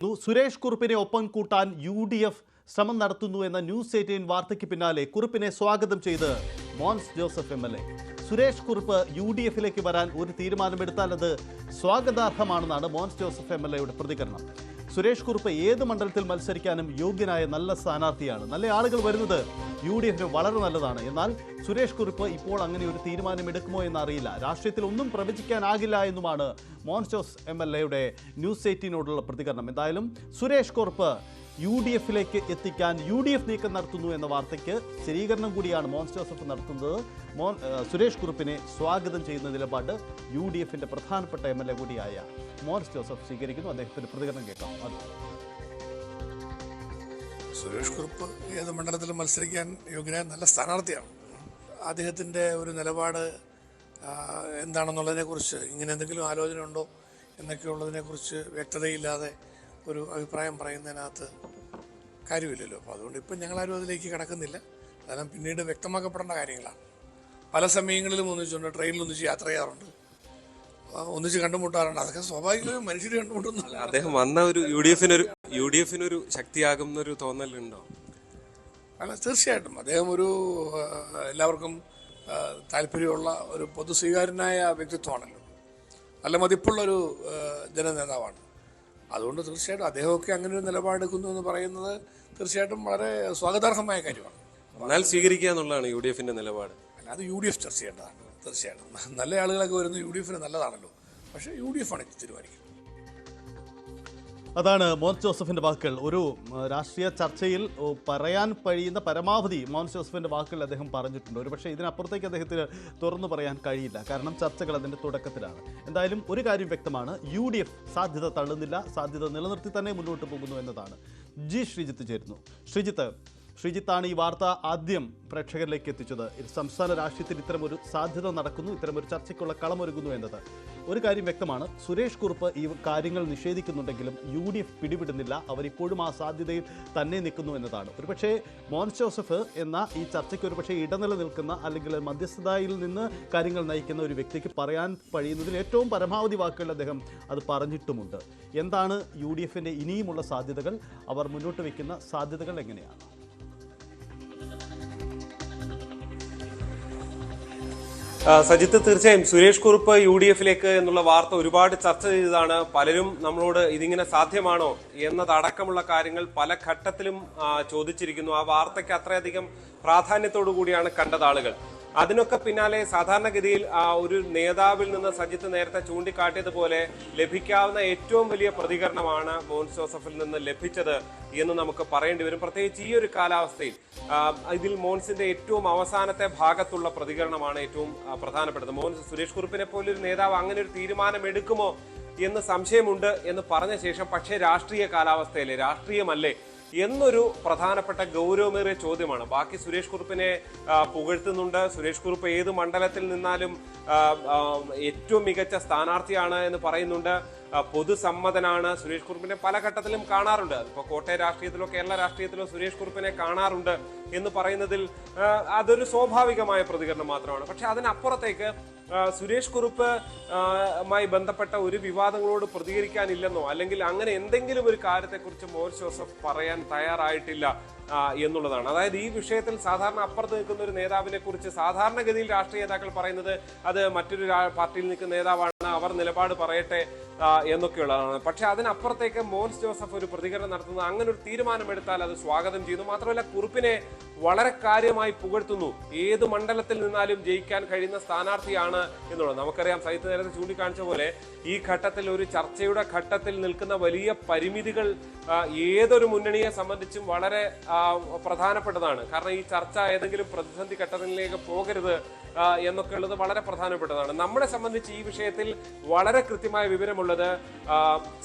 സുരേഷ് കുറുപ്പിനെ ഒപ്പം കൂട്ടാൻ UDF ശ്രമം നടത്തുന്നു എന്ന ന്യൂസ് 18 വാർത്തയ്ക്ക് പിന്നാലെ കുറുപ്പിനെ സ്വാഗതം ചെയ്ത് മോൻസ് ജോസഫ് MLA. സുരേഷ് കുറുപ്പ് UDFിലേക്ക് വരാൻ ഒരു തീരുമാനമെടുത്താൽ അത് സ്വാഗതാർഹമാണെന്നാണ് മോൻസ് ജോസഫ് MLAയുടെ പ്രതികരണം. സുരേഷ് കുറുപ്പ് ഏത് മണ്ഡലത്തിൽ മത്സരിക്കാനും യോഗ്യനായ നല്ല സ്ഥാനാർത്ഥിയാണ്. നല്ല ആളുകൾ വരുന്നത് UDFിന് വളരെ നല്ലതാണ്. എന്നാൽ സുരേഷ് കുറുപ്പ് ഇപ്പോൾ അങ്ങനെ ഒരു തീരുമാനമെടുക്കുമോ എന്നറിയില്ല. രാഷ്ട്രീയത്തിൽ ഒന്നും പ്രവചിക്കാനാകില്ല എന്നുമാണ് മോൻസ് ജോസഫ് MLAയുടെ ന്യൂസ് 18നോടുള്ള പ്രതികരണം. എന്തായാലും സുരേഷ് കുറുപ്പ് UDFിലേക്ക് എത്തിക്കാൻ UDF നീക്കം നടത്തുന്നു എന്ന വാർത്തയ്ക്ക് സ്ഥിരീകരണം കൂടിയാണ് മോൻസ് ജോസഫ് നടത്തുന്നത്. സുരേഷ് കുറുപ്പിനെ സ്വാഗതം ചെയ്യുന്ന നിലപാട് UDFിൻ്റെ പ്രധാനപ്പെട്ട MLA കൂടിയായ മോൻസ് ജോസഫ് സ്വീകരിക്കുന്നു. അദ്ദേഹത്തിൻ്റെ പ്രതികരണം കേൾക്കാം. അത് സുരേഷ് കുറുപ്പ് ഏത് മണ്ഡലത്തിലും മത്സരിക്കാൻ യോഗ്യനായ നല്ല സ്ഥാനാർത്ഥിയാണ്. അദ്ദേഹത്തിൻ്റെ ഒരു നിലപാട് എന്താണെന്നുള്ളതിനെക്കുറിച്ച് ഇങ്ങനെ എന്തെങ്കിലും ആലോചന ഉണ്ടോ എന്നൊക്കെയുള്ളതിനെക്കുറിച്ച് വ്യക്തതയില്ലാതെ ഒരു അഭിപ്രായം പറയുന്നതിനകത്ത് കാര്യമില്ലല്ലോ. അപ്പോൾ അതുകൊണ്ട് ഇപ്പം ഞങ്ങളാരും അതിലേക്ക് കിടക്കുന്നില്ല. അതെല്ലാം പിന്നീട് വ്യക്തമാക്കപ്പെടേണ്ട കാര്യങ്ങളാണ്. പല സമയങ്ങളിലും ഒന്നിച്ചുണ്ട്, ട്രെയിനിൽ ഒന്നിച്ച് യാത്ര ചെയ്യാറുണ്ട്, ഒന്നിച്ച് കണ്ടുമുട്ടാറുണ്ട്. അതൊക്കെ സ്വാഭാവികമായും മനുഷ്യർ കണ്ടുമുട്ടുന്നില്ല. അദ്ദേഹം വന്ന ഒരു യുഡിഎഫിനൊരു ശക്തിയാകുന്നൊരു തോന്നലുണ്ടോ? അല്ല, തീർച്ചയായിട്ടും അദ്ദേഹം ഒരു എല്ലാവർക്കും താല്പര്യമുള്ള ഒരു പൊതുസ്വീകാര്യനായ വ്യക്തിത്വമാണല്ലോ. നല്ല മതിപ്പുള്ളൊരു ജനനേതാവാണ്. അതുകൊണ്ട് തീർച്ചയായിട്ടും അദ്ദേഹമൊക്കെ അങ്ങനെ ഒരു നിലപാടെടുക്കുന്നു എന്ന് പറയുന്നത് തീർച്ചയായിട്ടും വളരെ സ്വാഗതാർഹമായ കാര്യമാണ്. എന്നാൽ സ്വീകരിക്കുക എന്നുള്ളതാണ് UDFിന്റെ നിലപാട്. അല്ലാതെ UDF ചർച്ച ചെയ്യേണ്ടതാണ്. തീർച്ചയായിട്ടും നല്ല ആളുകളൊക്കെ വരുന്നത് UDFിന് നല്ലതാണല്ലോ. പക്ഷേ UDF ആണ് തീരുമാനിക്കുന്നത്. അതാണ് മോൻസ് ജോസഫിൻ്റെ വാക്കുകൾ. ഒരു രാഷ്ട്രീയ ചർച്ചയിൽ പറയാൻ കഴിയുന്ന പരമാവധി മോൻസ് ജോസഫിൻ്റെ വാക്കുകൾ അദ്ദേഹം പറഞ്ഞിട്ടുണ്ട്. ഒരു പക്ഷേ ഇതിനപ്പുറത്തേക്ക് അദ്ദേഹത്തിന് തുറന്നു പറയാൻ കഴിയില്ല. കാരണം ചർച്ചകൾ അതിൻ്റെ തുടക്കത്തിലാണ്. എന്തായാലും ഒരു കാര്യം വ്യക്തമാണ്, UDF സാധ്യത തള്ളുന്നില്ല, സാധ്യത നിലനിർത്തി തന്നെ മുന്നോട്ട് പോകുന്നു എന്നതാണ്. ശ്രീജിത്ത് ചേരുന്നു. ശ്രീജിത്താണ് ഈ വാർത്ത ആദ്യം പ്രേക്ഷകരിലേക്ക് എത്തിച്ചത്. സംസ്ഥാന രാഷ്ട്രീയത്തിൽ ഇത്തരമൊരു സാധ്യത നടക്കുന്നു, ഇത്തരമൊരു ചർച്ചയ്ക്കുള്ള കളമൊരുങ്ങുന്നു എന്നത്. ഒരു കാര്യം വ്യക്തമാണ്, സുരേഷ് കുറുപ്പ് ഈ കാര്യങ്ങൾ നിഷേധിക്കുന്നുണ്ടെങ്കിലും UDF പിടിവിടുന്നില്ല. അവരിപ്പോഴും ആ സാധ്യതയിൽ തന്നെ നിൽക്കുന്നു എന്നതാണ്. ഒരുപക്ഷേ മോൻസ് ജോസഫ് എന്ന ഈ ചർച്ചയ്ക്ക് ഒരുപക്ഷേ ഇടനില നിൽക്കുന്ന അല്ലെങ്കിൽ മധ്യസ്ഥതയിൽ നിന്ന് കാര്യങ്ങൾ നയിക്കുന്ന ഒരു വ്യക്തിക്ക് പറയാൻ കഴിയുന്നതിൽ ഏറ്റവും പരമാവധി വാക്കുകൾ അദ്ദേഹം അത് പറഞ്ഞിട്ടുമുണ്ട്. എന്താണ് UDFിൻ്റെ ഇനിയുമുള്ള സാധ്യതകൾ? അവർ മുന്നോട്ട് വയ്ക്കുന്ന സാധ്യതകൾ എങ്ങനെയാണ്? സജിത്ത്, തീർച്ചയായും സുരേഷ് കുറുപ്പ് UDFിലേക്ക് എന്നുള്ള വാർത്ത ഒരുപാട് ചർച്ച ചെയ്തതാണ്. പലരും നമ്മളോട് ഇതിങ്ങനെ സാധ്യമാണോ എന്നതടക്കമുള്ള കാര്യങ്ങൾ പല ഘട്ടത്തിലും ചോദിച്ചിരിക്കുന്നു. ആ വാർത്തയ്ക്ക് അത്രയധികം പ്രാധാന്യത്തോടു കൂടിയാണ് കണ്ടത് ആളുകൾ. അതിനൊക്കെ പിന്നാലെ സാധാരണഗതിയിൽ ഒരു നേതാവിൽ നിന്ന് സജിത്ത് നേരത്തെ ചൂണ്ടിക്കാട്ടിയതുപോലെ ലഭിക്കാവുന്ന ഏറ്റവും വലിയ പ്രതികരണമാണ് മോൻസ് ജോസഫിൽ നിന്ന് ലഭിച്ചത് എന്ന് നമുക്ക് പറയേണ്ടി വരും. പ്രത്യേകിച്ച് ഈ ഒരു കാലാവസ്ഥയിൽ ഇതിൽ മോൻസിന്റെ ഏറ്റവും അവസാനത്തെ ഭാഗത്തുള്ള പ്രതികരണമാണ് ഏറ്റവും പ്രധാനപ്പെട്ടത്. സുരേഷ് കുറുപ്പിനെ പോലൊരു നേതാവ് അങ്ങനെ ഒരു തീരുമാനം എടുക്കുമോ എന്ന് സംശയമുണ്ട് എന്ന് പറഞ്ഞ ശേഷം, പക്ഷേ രാഷ്ട്രീയ കാലാവസ്ഥയിലെ രാഷ്ട്രീയമല്ലേ എന്നൊരു പ്രധാനപ്പെട്ട ഗൗരവമേറിയ ചോദ്യമാണ്. ബാക്കി സുരേഷ് കുറുപ്പിനെ പുകഴ്ത്തുന്നുണ്ട്. സുരേഷ് കുറുപ്പ് ഏത് മണ്ഡലത്തിൽ നിന്നാലും ഏറ്റവും മികച്ച സ്ഥാനാർത്ഥിയാണ് എന്ന് പറയുന്നുണ്ട്. പൊതുസമ്മതനാണ്. സുരേഷ് കുറുപ്പിനെ പല ഘട്ടത്തിലും കാണാറുണ്ട്. ഇപ്പോൾ കോട്ടയം രാഷ്ട്രീയത്തിലോ കേരള രാഷ്ട്രീയത്തിലോ സുരേഷ് കുറുപ്പിനെ കാണാറുണ്ട് എന്ന് പറയുന്നതിൽ അതൊരു സ്വാഭാവികമായ പ്രതികരണം മാത്രമാണ്. പക്ഷെ അതിനപ്പുറത്തേക്ക് സുരേഷ് കുറുപ്പുമായി ബന്ധപ്പെട്ട ഒരു വിവാദങ്ങളോട് പ്രതികരിക്കാനില്ലെന്നോ അല്ലെങ്കിൽ അങ്ങനെ എന്തെങ്കിലും ഒരു കാര്യത്തെക്കുറിച്ച് മോൻസ് ജോസഫ് പറയാൻ തയ്യാറായിട്ടില്ല എന്നുള്ളതാണ്. അതായത് ഈ വിഷയത്തിൽ സാധാരണ അപ്പുറത്ത് നിൽക്കുന്ന ഒരു നേതാവിനെ കുറിച്ച് സാധാരണഗതിയിൽ രാഷ്ട്രീയ നേതാക്കൾ പറയുന്നത് അത് മറ്റൊരു പാർട്ടിയിൽ നിൽക്കുന്ന നേതാവാണ്, അവർ നിലപാട് പറയട്ടെ എന്നൊക്കെയുള്ളതാണ്. പക്ഷെ അതിനപ്പുറത്തേക്ക് മോൻസ് ജോസഫ് ഒരു പ്രതികരണം നടത്തുന്നത് അങ്ങനെ ഒരു തീരുമാനമെടുത്താൽ അത് സ്വാഗതം ചെയ്യുന്നു. മാത്രമല്ല കുറുപ്പിനെ വളരെ കാര്യമായി പുകഴ്ത്തുന്നു. ഏത് മണ്ഡലത്തിൽ നിന്നാലും ജയിക്കാൻ കഴിയുന്ന സ്ഥാനാർത്ഥിയാണ് എന്നുള്ളത് നമുക്കറിയാം. സഹിത നേരത്തെ ചൂണ്ടിക്കാണിച്ച പോലെ ഈ ഘട്ടത്തിൽ ഒരു ചർച്ചയുടെ ഘട്ടത്തിൽ നിൽക്കുന്ന വലിയ പരിമിതികൾ ഏതൊരു മുന്നണിയെ സംബന്ധിച്ചും വളരെ പ്രധാനപ്പെട്ടതാണ്. കാരണം ഈ ചർച്ച ഏതെങ്കിലും പ്രതിസന്ധി ഘട്ടത്തിലേക്ക് പോകരുത് എന്നൊക്കെ ഉള്ളത് വളരെ പ്രധാനപ്പെട്ടതാണ്. നമ്മളെ സംബന്ധിച്ച് ഈ വിഷയത്തിൽ വളരെ കൃത്യമായ വിവരമുള്ളത്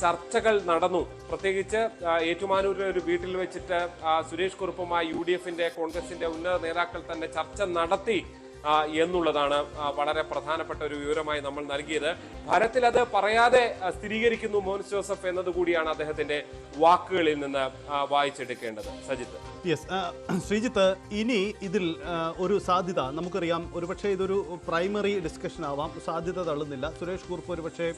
ചർച്ചകൾ നടന്നു. പ്രത്യേകിച്ച് ഏറ്റുമാനൂരിലെ ഒരു വീട്ടിൽ വെച്ചിട്ട് സുരേഷ് കുറുപ്പുമായി UDFിന്റെ കോൺഗ്രസിന്റെ ഉന്നത നേതാക്കൾ തന്നെ ചർച്ച നടത്തി എന്നുള്ളതാണ് വളരെ പ്രധാനപ്പെട്ട ഒരു വിവരമായി നമ്മൾ നൽകിയത്. ഫലത്തിൽ അത് പറയാതെ സ്ഥിരീകരിക്കുന്നു മോൻസ് ജോസഫ് എന്നതുകൂടിയാണ് അദ്ദേഹത്തിന്റെ വാക്കുകളിൽ നിന്ന് വായിച്ചെടുക്കേണ്ടത്. സജിത്ത്. ശ്രീജിത്ത്, ഇനി ഇതിൽ ഒരു സാധ്യത നമുക്കറിയാം. ഒരുപക്ഷെ ഇതൊരു പ്രൈമറി ഡിസ്കഷൻ ആവാം, സാധ്യത തള്ളുന്നില്ല. സുരേഷ് കുറുപ്പ് ഒരുപക്ഷെ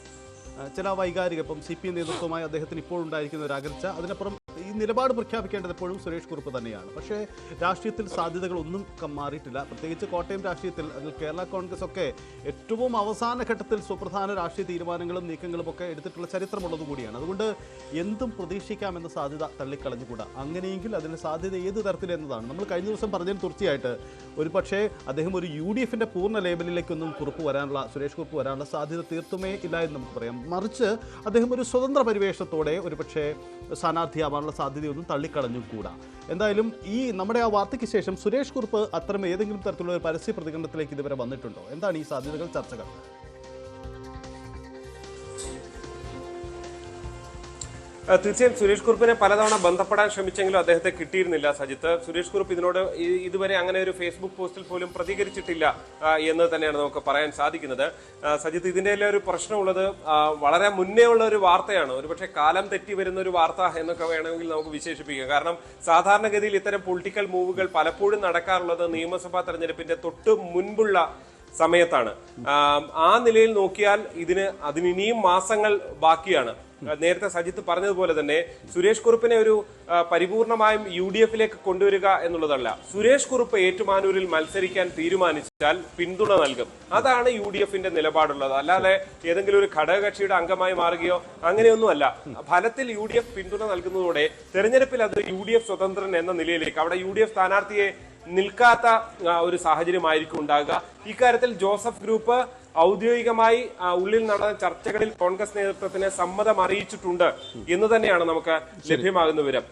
ചില വൈകാരിക ഇപ്പം CPM നേതൃത്വമായി അദ്ദേഹത്തിന് ഇപ്പോൾ ഉണ്ടായിരിക്കുന്ന ഒരു അകൽച്ച, അതിനപ്പുറം ഈ നിലപാട് പ്രഖ്യാപിക്കേണ്ടത് എപ്പോഴും സുരേഷ് കുറുപ്പ് തന്നെയാണ്. പക്ഷേ രാഷ്ട്രീയത്തിൽ സാധ്യതകളൊന്നും മാറിയിട്ടില്ല. പ്രത്യേകിച്ച് കോട്ടയം രാഷ്ട്രീയത്തിൽ, അതിൽ കേരള കോൺഗ്രസ് ഒക്കെ ഏറ്റവും അവസാന ഘട്ടത്തിൽ സുപ്രധാന രാഷ്ട്രീയ തീരുമാനങ്ങളും നീക്കങ്ങളും ഒക്കെ എടുത്തിട്ടുള്ള ചരിത്രമുള്ളത് കൂടിയാണ്. അതുകൊണ്ട് എന്തും പ്രതീക്ഷിക്കാമെന്ന സാധ്യത തള്ളിക്കളഞ്ഞുകൂടാ. അങ്ങനെയെങ്കിൽ അതിന് സാധ്യത ഏത് തരത്തിലെന്നതാണ് നമ്മൾ കഴിഞ്ഞ ദിവസം പറഞ്ഞതിന് തീർച്ചയായിട്ട് ഒരു പക്ഷേ അദ്ദേഹം ഒരു UDFന്റെ പൂർണ്ണ ലേബലിലേക്കൊന്നും സുരേഷ് കുറുപ്പ് വരാനുള്ള സാധ്യത തീർത്തുമേ ഇല്ല എന്ന് നമുക്ക് പറയാം. മറിച്ച് അദ്ദേഹം ഒരു സ്വതന്ത്ര പരിവേഷത്തോടെ ഒരു പക്ഷേ സ്ഥാനാർത്ഥിയാവാനുള്ള സാധ്യതയൊന്നും തള്ളിക്കളഞ്ഞുകൂടാ. എന്തായാലും ഈ നമ്മുടെ ആ വാർത്തയ്ക്ക് ശേഷം സുരേഷ് കുറുപ്പ് അത്തരം ഏതെങ്കിലും തരത്തിലുള്ള ഒരു പരസ്യ പ്രതികരണത്തിലേക്ക് ഇതുവരെ വന്നിട്ടുണ്ടോ? എന്താണ് ഈ സാധ്യതകൾ, ചർച്ചകൾ? തീർച്ചയായും സുരേഷ് കുറുപ്പിനെ പലതവണ ബന്ധപ്പെടാൻ ശ്രമിച്ചെങ്കിലും അദ്ദേഹത്തെ കിട്ടിയിരുന്നില്ല. സജിത്ത്, സുരേഷ് കുറുപ്പ് ഇതിനോട് ഇതുവരെ അങ്ങനെ ഒരു ഫേസ്ബുക്ക് പോസ്റ്റിൽ പോലും പ്രതികരിച്ചിട്ടില്ല എന്ന് തന്നെയാണ് നമുക്ക് പറയാൻ സാധിക്കുന്നത്. സജിത്ത്, ഇതിന്റെ എല്ലാം ഒരു പ്രശ്നമുള്ളത് വളരെ മുന്നേ ഉള്ള ഒരു വാർത്തയാണ്. ഒരുപക്ഷെ കാലം തെറ്റി വരുന്ന ഒരു വാർത്ത എന്നൊക്കെ വേണമെങ്കിൽ നമുക്ക് വിശേഷിപ്പിക്കാം. കാരണം സാധാരണഗതിയിൽ ഇത്തരം പൊളിറ്റിക്കൽ മൂവുകൾ പലപ്പോഴും നടക്കാറുള്ളത് നിയമസഭാ തെരഞ്ഞെടുപ്പിന്റെ തൊട്ട് മുൻപുള്ള സമയത്താണ്. ആ നിലയിൽ നോക്കിയാൽ അതിനിയും മാസങ്ങൾ ബാക്കിയാണ്. നേരത്തെ സജിത്ത് പറഞ്ഞതുപോലെ തന്നെ സുരേഷ് കുറുപ്പിനെ ഒരു പരിപൂർണമായും UDFിലേക്ക് കൊണ്ടുവരിക എന്നുള്ളതല്ല. സുരേഷ് കുറുപ്പ് ഏറ്റുമാനൂരിൽ മത്സരിക്കാൻ തീരുമാനിച്ചാൽ പിന്തുണ നൽകും. അതാണ് UDFന്റെ നിലപാടുള്ളത്. അല്ലാതെ ഏതെങ്കിലും ഒരു ഘടകകക്ഷിയുടെ അംഗമായി മാറുകയോ അങ്ങനെയൊന്നുമല്ല. ഫലത്തിൽ UDF പിന്തുണ നൽകുന്നതോടെ തെരഞ്ഞെടുപ്പിൽ അത് UDF സ്വതന്ത്രൻ എന്ന നിലയിലേക്ക്, അവിടെ UDF സ്ഥാനാർത്ഥിയെ നിൽക്കാത്ത ഒരു സാഹചര്യമായിരിക്കും ഉണ്ടാകുക. ഇക്കാര്യത്തിൽ ജോസഫ് ഗ്രൂപ്പ് ഔദ്യോഗികമായി ഉള്ളിൽ നടന്ന ചർച്ചകളിൽ കോൺഗ്രസ് നേതൃത്വത്തിന് സമ്മതം അറിയിച്ചിട്ടുണ്ട് എന്ന് തന്നെയാണ് നമുക്ക് ലഭ്യമാകുന്ന വിവരം.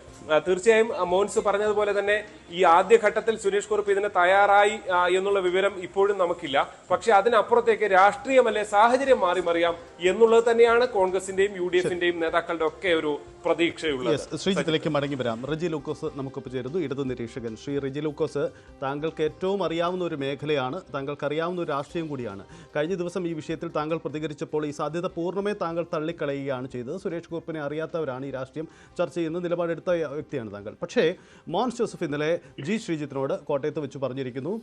തീർച്ചയായും മോൻസ് പറഞ്ഞതുപോലെ തന്നെ ഈ ആദ്യഘട്ടത്തിൽ സുരേഷ് കുറുപ്പ് ഇതിന് തയ്യാറായി എന്നുള്ള വിവരം ഇപ്പോഴും നമുക്കില്ല. പക്ഷെ അതിനപ്പുറത്തേക്ക് രാഷ്ട്രീയമല്ലേ, സാഹചര്യം മാറി മറിയാം എന്നുള്ളത് തന്നെയാണ് കോൺഗ്രസിന്റെയും UDFന്റെയും നേതാക്കളുടെ ഒക്കെ ഒരു പ്രതീക്ഷയുള്ളത്. ശ്രീജിത്തിലേക്ക് മടങ്ങി വരാം. റെജി ലൂക്കോസ് നമുക്കൊപ്പം ചേരുന്നു, ഇടതു നിരീക്ഷകൻ. ശ്രീ റെജി ലൂക്കോസ്, താങ്കൾക്ക് ഏറ്റവും അറിയാവുന്ന ഒരു മേഖലയാണ്, താങ്കൾക്ക് അറിയാവുന്ന ഒരു രാഷ്ട്രീയം കൂടിയാണ്. കഴിഞ്ഞ ദിവസം ഈ വിഷയത്തിൽ താങ്കൾ പ്രതികരിച്ചപ്പോൾ ഈ സാധ്യത പൂർണ്ണമേ താങ്കൾ തള്ളിക്കളയുകയാണ് ചെയ്തത്. സുരേഷ് കുറുപ്പിനെ അറിയാത്തവരാണ് ഈ രാഷ്ട്രീയം ചർച്ച ചെയ്യുന്ന നിലപാടെടുത്ത വ്യക്തിയാണ് താങ്കൾ. പക്ഷേ മോൻസ് ജോസഫ് ഇന്നലെ ശ്രീജിത്തിനോട് കോട്ടയത്ത് വെച്ച് പറഞ്ഞിരിക്കുന്നു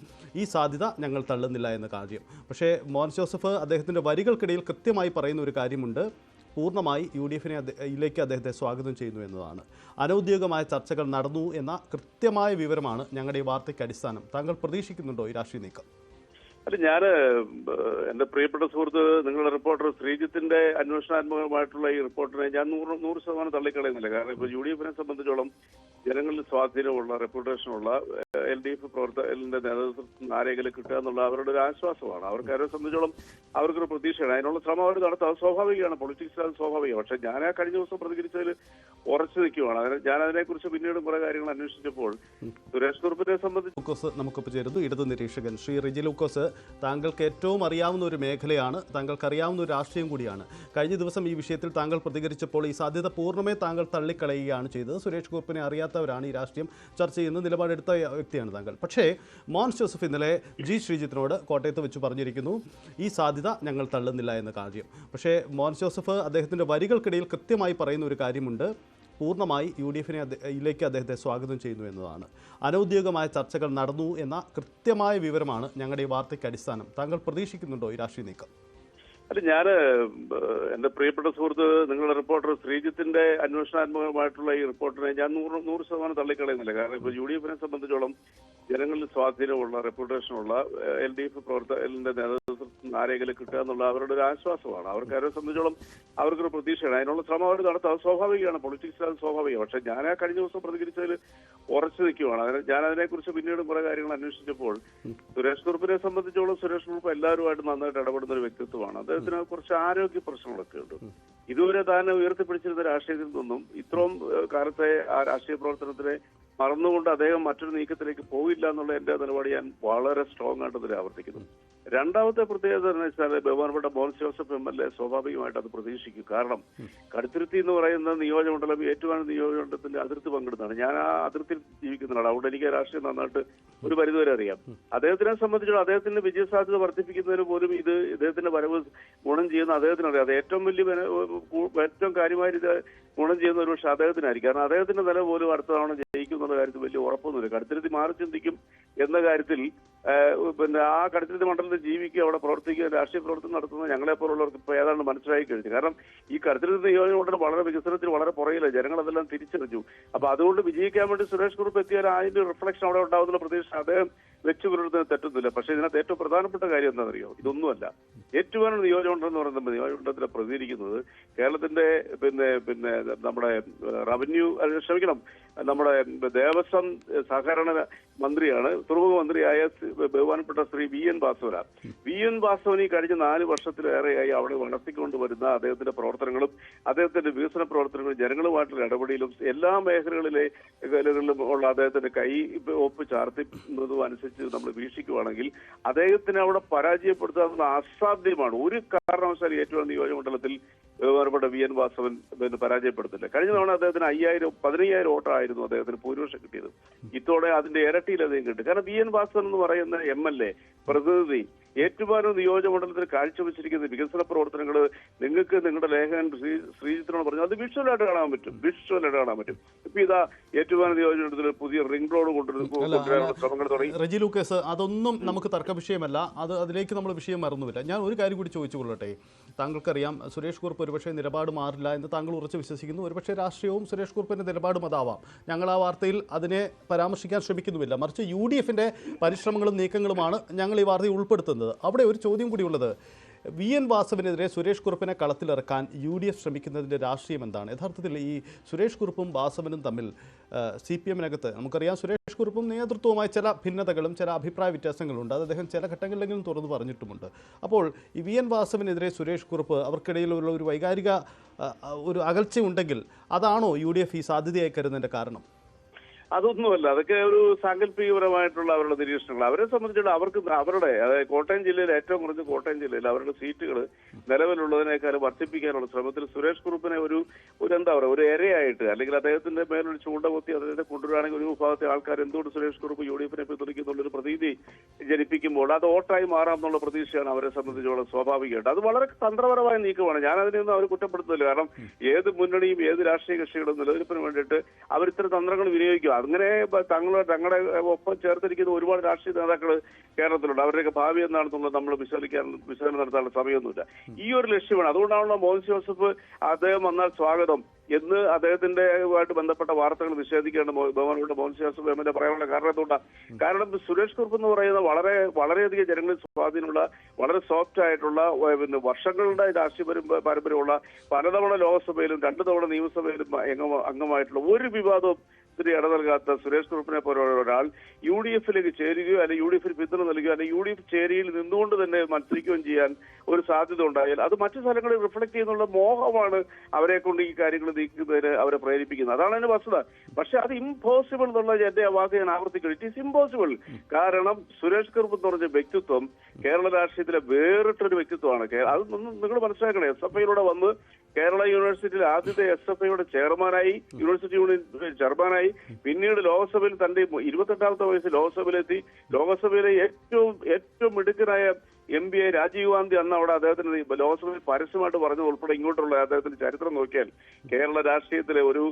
ഈ സാധ്യത ഞങ്ങൾ തള്ളുന്നില്ല എന്ന കാര്യം. പക്ഷേ മോൻസ് ജോസഫ് അദ്ദേഹത്തിൻ്റെ വരികൾക്കിടയിൽ കൃത്യമായി പറയുന്ന ഒരു കാര്യമുണ്ട്, പൂർണ്ണമായി UDFിലേക്ക് അദ്ദേഹത്തെ സ്വാഗതം ചെയ്യുന്നു എന്നതാണ്. അനൗദ്യോഗികമായ ചർച്ചകൾ നടന്നു എന്ന കൃത്യമായ വിവരമാണ് ഞങ്ങളുടെ ഈ വാർത്തയ്ക്ക് അടിസ്ഥാനം. താങ്കൾ പ്രതീക്ഷിക്കുന്നുണ്ടോ ഈ രാഷ്ട്രീയ നീക്കം? അല്ല, ഞാൻ എന്റെ പ്രിയപ്പെട്ട സുഹൃത്ത് നിങ്ങളുടെ റിപ്പോർട്ടർ ശ്രീജിത്തിന്റെ അന്വേഷണാത്മകമായിട്ടുള്ള ഈ റിപ്പോർട്ടിനെ ഞാൻ 100% തള്ളിക്കളയുന്നില്ല. കാരണം ഇപ്പൊ UDFനെ സംബന്ധിച്ചോളം ജനങ്ങളിൽ സ്വാധീനമുള്ള, റെപ്യൂട്ടേഷനുള്ള LDF പ്രവർത്തകരുടെ നേതൃത്വത്തിൽ ആരെങ്കിലും കിട്ടുക എന്നുള്ള അവരുടെ ഒരു ആശ്വാസമാണ്. അവരെ സംബന്ധിച്ചോളം അവർക്കൊരു പ്രതീക്ഷയാണ്. അതിനുള്ള ശ്രമം അവർ നടത്താം, സ്വാഭാവികമാണ്. പൊളിറ്റിക്സ് അത് സ്വാഭാവികമാണ്. പക്ഷെ ഞാൻ ആ കഴിഞ്ഞ ദിവസം പ്രതികരിച്ചതിൽ ഉറച്ചു നിൽക്കുകയാണ്. ഞാൻ അതിനെക്കുറിച്ച് പിന്നീട് കുറെ കാര്യങ്ങൾ അന്വേഷിച്ചപ്പോൾ സുരേഷ് കുറുപ്പിനെ സംബന്ധിച്ച് നമുക്കൊപ്പം ചേരുന്നു ഇടതു നിരീക്ഷകൻ ശ്രീ റെജി ലൂക്കോസ്, താങ്കൾക്ക് ഏറ്റവും അറിയാവുന്ന ഒരു മേഖലയാണ്, താങ്കൾക്ക് അറിയാവുന്ന ഒരു രാഷ്ട്രീയം കൂടിയാണ്. കഴിഞ്ഞ ദിവസം ഈ വിഷയത്തിൽ താങ്കൾ പ്രതികരിച്ചപ്പോൾ ഈ സാധ്യത പൂർണ്ണമേ താങ്കൾ തള്ളിക്കളയുകയാണ് ചെയ്തത്. സുരേഷ് കുറുപ്പിനെ അറിയാത്തവരാണ് ഈ രാഷ്ട്രീയം ചർച്ച ചെയ്യുന്ന നിലപാടെടുത്ത വ്യക്തിയാണ് താങ്കൾ. പക്ഷേ മോൻസ് ജോസഫ് ഇന്നലെ ശ്രീജിത്തിനോട് കോട്ടയത്ത് വെച്ച് പറഞ്ഞിരിക്കുന്നു ഈ സാധ്യത ഞങ്ങൾ തള്ളുന്നില്ല എന്ന കാര്യം. പക്ഷേ മോൻസ് ജോസഫ് അദ്ദേഹത്തിൻ്റെ വരികൾക്കിടയിൽ കൃത്യമായി പറയുന്ന ഒരു കാര്യമുണ്ട്, പൂർണ്ണമായി UDFിലേക്ക് അദ്ദേഹത്തെ സ്വാഗതം ചെയ്യുന്നു എന്നതാണ്. അനൗദ്യോഗികമായ ചർച്ചകൾ നടന്നു എന്ന കൃത്യമായ വിവരമാണ് ഞങ്ങളുടെ ഈ വാർത്തയ്ക്ക് അടിസ്ഥാനം. താങ്കൾ പ്രതീക്ഷിക്കുന്നുണ്ടോ ഈ രാഷ്ട്രീയ നീക്കം? അല്ല, ഞാൻ എന്റെ പ്രിയപ്പെട്ട സുഹൃത്ത് നിങ്ങളുടെ റിപ്പോർട്ടർ ശ്രീജിത്തിന്റെ അന്വേഷണാത്മകമായിട്ടുള്ള ഈ റിപ്പോർട്ടിനെ ഞാൻ 100% തള്ളിക്കളയുന്നില്ല. കാരണം ഇപ്പൊ UDFനെ സംബന്ധിച്ചോളം ജനങ്ങളിൽ സ്വാധീനമുള്ള, റെപ്യൂട്ടേഷനുള്ള LDF പ്രവർത്തകരുടെ നേതൃത്വത്തിൽ ആരെങ്കിലും കിട്ടുക എന്നുള്ള അവരുടെ ഒരു ആശ്വാസമാണ്. അവരെ സംബന്ധിച്ചോളം അവർക്കൊരു പ്രതീക്ഷയാണ്. അതിനുള്ള ശ്രമം അവർ നടത്താം, സ്വാഭാവികമാണ്. പൊളിറ്റിക്സ് അത് സ്വാഭാവികമാണ്. പക്ഷെ ഞാൻ ആ കഴിഞ്ഞ ദിവസം പ്രതികരിച്ചതിൽ ഉറച്ചു നിൽക്കുകയാണ്. ഞാൻ അതിനെക്കുറിച്ച് പിന്നീട് കുറെ കാര്യങ്ങൾ അന്വേഷിച്ചപ്പോൾ സുരേഷ് കുറുപ്പിനെ സംബന്ധിച്ചോളം സുരേഷ് കുറുപ്പ് എല്ലാവരുമായിട്ട് നന്നായിട്ട് ഇടപെടുന്ന ഒരു വ്യക്തിത്വമാണ്. അദ്ദേഹത്തിന് കുറച്ച് ആരോഗ്യ പ്രശ്നങ്ങളൊക്കെ ഉണ്ട്. ഇതുവരെ താൻ ഉയർത്തിപ്പിടിച്ചിരുന്ന രാഷ്ട്രീയത്തിൽ നിന്നും ഇത്രയും കാലത്തെ ആ രാഷ്ട്രീയ പ്രവർത്തനത്തിനെ മറന്നുകൊണ്ട് അദ്ദേഹം മറ്റൊരു നീക്കത്തിലേക്ക് പോകില്ല എന്നുള്ള എന്റെ നിലപാട് ഞാൻ വളരെ സ്ട്രോങ് ആയിട്ട് ഇതിൽ ആവർത്തിക്കുന്നു. രണ്ടാമത്തെ പ്രത്യേകത എന്ന് വെച്ചാൽ ബഹുമാനപ്പെട്ട മോൻസ് ജോസഫ് MLA സ്വാഭാവികമായിട്ട് അത് പ്രതീക്ഷിക്കും. കാരണം കടുത്തുരുത്തി എന്ന് പറയുന്ന നിയോജകമണ്ഡലം ഏറ്റുമാനൂർ നിയോജകമണ്ഡലത്തിന്റെ അതിർത്തി പങ്കിടുന്നതാണ്. ഞാൻ ആ അതിർത്തിയിൽ ജീവിക്കുന്നതാണ്. അവിടെ എനിക്ക് രാഷ്ട്രീയം നന്നായിട്ട് ഒരു പരിധിവരെ അറിയാം. അദ്ദേഹത്തിനെ സംബന്ധിച്ചോളം അദ്ദേഹത്തിന്റെ വിജയസാധ്യത വർദ്ധിപ്പിക്കുന്നതിന് പോലും ഇദ്ദേഹത്തിന്റെ വരവ് ഗുണം ചെയ്യുന്ന അദ്ദേഹത്തിനറിയാം. അത് ഏറ്റവും കാര്യമായ ഇത് ഗുണം ചെയ്യുന്ന ഒരു പക്ഷേ അദ്ദേഹത്തിനായിരിക്കും. കാരണം അദ്ദേഹത്തിന്റെ നില പോലും അടുത്ത തവണ ജയിക്കും എന്നുള്ള കാര്യത്തിൽ വലിയ ഉറപ്പൊന്നുമില്ല. കടുത്തുരുത്തി മാറി ചിന്തിക്കും എന്ന കാര്യത്തിൽ പിന്നെ ആ കടുത്തുരുത്തി മണ്ഡലത്തിൽ ജീവിക്കുക, അവിടെ പ്രവർത്തിക്കുക, രാഷ്ട്രീയ പ്രവർത്തനം നടത്തുന്നത് ഞങ്ങളെപ്പോലുള്ളവർക്ക് ഇപ്പോൾ ഏതാണ്ട് മനസ്സിലായി കഴിഞ്ഞു. കാരണം ഈ കരുതൽ നിയോജകമണ്ഡലം വളരെ വികസനത്തിൽ വളരെ പുറകില്ല, ജനങ്ങൾ അതെല്ലാം തിരിച്ചറിഞ്ഞു. അപ്പൊ അതുകൊണ്ട് വിജയിക്കാൻ വേണ്ടി സുരേഷ് കുറുപ്പ് എത്തിയാൽ അതിന്റെ റിഫ്ലക്ഷൻ അവിടെ ഉണ്ടാകുന്ന പ്രതീക്ഷ അദ്ദേഹം വെച്ചു പുലർത്തുന്നത് തെറ്റുന്നില്ല. പക്ഷേ ഇതിനകത്ത് ഏറ്റവും പ്രധാനപ്പെട്ട കാര്യം എന്താണെന്നറിയോ? ഇതൊന്നുമല്ല. ഏറ്റുമാനൂർ നിയോജകമണ്ഡലം എന്ന് പറയുന്നത് നിയോജകമണ്ഡലത്തിലെ പ്രതിനിധീകരിക്കുന്നത് കേരളത്തിന്റെ പിന്നെ നമ്മുടെ റവന്യൂ ക്ഷമിക്കണം നമ്മുടെ ദേവസ്വം സഹകരണ മന്ത്രിയാണ്, തുറമുഖ മന്ത്രിയായ ബഹുമാനപ്പെട്ട Shri V N Vasavan. V N Vasavan ഈ കഴിഞ്ഞ 4 വർഷത്തിലേറെയായി അവിടെ വളർത്തിക്കൊണ്ടുവരുന്ന അദ്ദേഹത്തിന്റെ പ്രവർത്തനങ്ങളും അദ്ദേഹത്തിന്റെ വികസന പ്രവർത്തനങ്ങളും ജനങ്ങളുമായിട്ടുള്ള ഇടപെടലും എല്ലാ മേഖലകളിലും ഉള്ള അദ്ദേഹത്തിന്റെ കൈ ഒപ്പ് ചാർത്തുന്നതും അനുസരിച്ച് നമ്മൾ വീക്ഷിക്കുകയാണെങ്കിൽ അദ്ദേഹത്തിനെ അവിടെ പരാജയപ്പെടുത്താവുന്ന അസാധ്യമാണ്. ഒരു കാരണവശാലും ഏറ്റവും നിയോജകമണ്ഡലത്തിൽ ബഹുമാനപ്പെട്ട വി എൻ വാസവൻ പരാജയപ്പെടുത്തില്ല. കഴിഞ്ഞ തവണ അദ്ദേഹത്തിന് 15,000 വോട്ടായിരുന്നു അദ്ദേഹത്തിന് ഭൂരിപക്ഷം കിട്ടിയത്. ഇത്തോടെ അതിന്റെ ഇരട്ടിയിൽ അദ്ദേഹം കിട്ടും. കാരണം വി എൻ വാസവൻ എന്ന് പറയുന്ന MLA പ്രതിനിധി ഏറ്റുമാനൂർ നിയോജകമണ്ഡലത്തിൽ കാഴ്ചവെച്ചിരിക്കുന്ന വികസന പ്രവർത്തനങ്ങൾ നിങ്ങൾക്ക് നിങ്ങളുടെ ലേഖകൻ ശ്രീജിത്തിനോട് പറഞ്ഞു അത് വിഷ്വലായിട്ട് കാണാൻ പറ്റും. ഇപ്പൊ ഇതാ ഏറ്റുമാനൂർ നിയോജകമണ്ഡലത്തിൽ പുതിയ റിംഗ് റോഡ് കൊണ്ടുവരാനുള്ള ശ്രമങ്ങൾ തുടങ്ങി. റജി ലൂക്കോസ്, അതൊന്നും നമുക്ക് തർക്ക വിഷയമല്ല. അതിലേക്ക് നമ്മൾ വിഷയം മറന്നുമില്ല. ഞാൻ ഒരു കാര്യം കൂടി ചോദിച്ചുകൊള്ളട്ടെ. താങ്കൾക്കറിയാം സുരേഷ് കുറുപ്പ് ഒരുപക്ഷെ നിലപാട് മാറില്ല എന്ന് താങ്കൾ ഉറച്ചു വിശ്വസിക്കുന്നു. ഒരുപക്ഷെ രാഷ്ട്രീയവും സുരേഷ് കുറുപ്പിന്റെ നിലപാടും അതാവാം. ഞങ്ങൾ ആ വാർത്തയിൽ അതിനെ പരാമർശിക്കാൻ ശ്രമിക്കുന്നുമില്ല. മറിച്ച് UDFന്റെ പരിശ്രമങ്ങളും നീക്കങ്ങളുമാണ് ഞങ്ങൾ ഈ വാർത്തയിൽ ഉൾപ്പെടുത്തുന്നത്. അവിടെ ഒരു ചോദ്യം കൂടിയുള്ളത്, വി എൻ വാസവനെതിരെ സുരേഷ് കുറുപ്പിനെ കളത്തിലിറക്കാൻ UDF ശ്രമിക്കുന്നതിൻ്റെ രാഷ്ട്രീയം എന്താണ്? യഥാർത്ഥത്തിൽ ഈ സുരേഷ് കുറുപ്പും വാസവനും തമ്മിൽ CPM-നകത്ത് നമുക്കറിയാം സുരേഷ് കുറുപ്പും നേതൃത്വവുമായി ചില ഭിന്നതകളും ചില അഭിപ്രായ വ്യത്യാസങ്ങളുണ്ട്. അത് അദ്ദേഹം ചില ഘട്ടങ്ങളിലെങ്കിലും തുറന്നു പറഞ്ഞിട്ടുമുണ്ട്. അപ്പോൾ ഈ വി എൻ വാസവനെതിരെ സുരേഷ് കുറുപ്പ് അവർക്കിടയിലുള്ള ഒരു വൈകാരിക ഒരു അകൽച്ചയുണ്ടെങ്കിൽ അതാണോ UDF ഈ സാധ്യതയായി കരുതുന്നതിൻ്റെ കാരണം? അതൊന്നുമല്ല, അതൊക്കെ ഒരു സാങ്കല്പികപരമായിട്ടുള്ള അവരുടെ നിരീക്ഷണങ്ങൾ. അവരെ സംബന്ധിച്ചിടത്തോളം അവർക്ക് അവരുടെ അതായത് കോട്ടയം ജില്ലയിൽ ഏറ്റവും കുറഞ്ഞ കോട്ടയം ജില്ലയിൽ അവരുടെ സീറ്റുകൾ നിലവിലുള്ളതിനേക്കാൾ വർദ്ധിപ്പിക്കാനുള്ള ശ്രമത്തിൽ സുരേഷ് കുറുപ്പിനെ ഒരു എന്താ പറയുക ഒരു ഇരയായിട്ട് അല്ലെങ്കിൽ അദ്ദേഹത്തിന്റെ മേലൊരു ചൂണ്ടകുത്തി അദ്ദേഹത്തെ കൊണ്ടുവരികയാണെങ്കിൽ ഒരു വിഭാഗത്തെ ആൾക്കാർ എന്തുകൊണ്ട് സുരേഷ് കുറുപ്പ് UDFനെ പിന്തുണയ്ക്കുന്നുള്ളൊരു പ്രതീതി ജനിപ്പിക്കുമ്പോൾ അത് വോട്ടായി മാറാം എന്നുള്ള പ്രതീക്ഷയാണ് അവരെ സംബന്ധിച്ചോളം സ്വാഭാവികമായിട്ട്. അത് വളരെ തന്ത്രപരമായ നീക്കമാണ്. ഞാൻ അതിനെയൊന്നും അവർ കുറ്റപ്പെടുത്തുന്നില്ല. കാരണം ഏത് മുന്നണിയും ഏത് രാഷ്ട്രീയ കക്ഷികളും നിലനിൽപ്പിന് വേണ്ടിയിട്ട് അവർ ഇത്തരം തന്ത്രങ്ങൾ വിനിയോഗിക്കും. അങ്ങനെ തങ്ങളുടെ ഒപ്പം ചേർത്തിരിക്കുന്ന ഒരുപാട് രാഷ്ട്രീയ നേതാക്കൾ കേരളത്തിലുണ്ട്. അവരുടെയൊക്കെ ഭാവി എന്താണെന്നുള്ളത് നമ്മൾ വിശകലനം നടത്താനുള്ള സമയമൊന്നുമില്ല. ഈ ഒരു ലക്ഷ്യമാണ്. അതുകൊണ്ടാണല്ലോ മോൻസ് ജോസഫ് അദ്ദേഹം വന്നാൽ സ്വാഗതം എന്ന് അദ്ദേഹത്തിന്റെ ആയിട്ട് ബന്ധപ്പെട്ട വാർത്തകൾ നിഷേധിക്കേണ്ട ബഹുമാനപ്പെട്ട മോൻസ് ജോസഫ് MLA പറയാനുള്ള കാരണം എന്തുകൊണ്ടാണ്? കാരണം സുരേഷ് കുറുപ്പ് എന്ന് പറയുന്ന വളരെയധികം ജനങ്ങളിൽ സ്വാധീനമുള്ള വളരെ സോഫ്റ്റ് ആയിട്ടുള്ള വർഷങ്ങളുടെ രാഷ്ട്രീയ പാരമ്പര്യമുള്ള പലതവണ ലോക്സഭയിലും 2 തവണ നിയമസഭയിലും അംഗമായിട്ടുള്ള ഒരു വിവാദവും ഇട നൽകാത്ത സുരേഷ് കുറുപ്പിനെ പോലുള്ള ഒരാൾ UDFിലേക്ക് ചേരുകയോ അല്ലെങ്കിൽ UDFിൽ പിന്തുണ നൽകുകയോ അല്ലെങ്കിൽ UDF ചേരിയിൽ നിന്നുകൊണ്ട് തന്നെ മത്സരിക്കുകയും ചെയ്യാൻ ഒരു സാധ്യത ഉണ്ടായാൽ അത് മറ്റു സ്ഥലങ്ങളിൽ റിഫ്ലക്ട് ചെയ്യുന്നുള്ള മോഹമാണ് അവരെ കൊണ്ട് ഈ കാര്യങ്ങൾ നീക്കുന്നതിന് അവരെ പ്രേരിപ്പിക്കുന്നത്. അതാണ് അതിന്റെ വസ്തുത. പക്ഷെ അത് ഇമ്പോസിബിൾ എന്നുള്ള എന്റെ വാക്ക് ഞാൻ ആവർത്തിക്കുന്നു. It is impossible. കാരണം സുരേഷ് കുറുപ്പ് എന്ന് പറഞ്ഞ വ്യക്തിത്വം കേരള രാഷ്ട്രീയത്തിലെ വേറിട്ടൊരു വ്യക്തിത്വമാണ്. അത് നിങ്ങൾ മനസ്സിലാക്കണേ. SFIയിലൂടെ വന്ന് കേരള യൂണിവേഴ്സിറ്റിയിൽ ആദ്യത്തെ SFIയുടെ ചെയർമാനായി, യൂണിവേഴ്സിറ്റി യൂണിയൻ ചെയർമാനായി, പിന്നീട് ലോക്സഭയിൽ തന്റെ 28ാമത്തെ വയസ്സിൽ ലോക്സഭയിലെത്തി. ലോക്സഭയിലെ ഏറ്റവും മിടുക്കനായ MBA രാജീവ് ഗാന്ധി അന്ന് അവിടെ അദ്ദേഹത്തിന് ലോക്സഭയിൽ പരസ്യമായിട്ട് പറഞ്ഞത് ഉൾപ്പെടെ ഇങ്ങോട്ടുള്ള അദ്ദേഹത്തിന്റെ ചരിത്രം നോക്കിയാൽ കേരള രാഷ്ട്രീയത്തിലെ ഒരു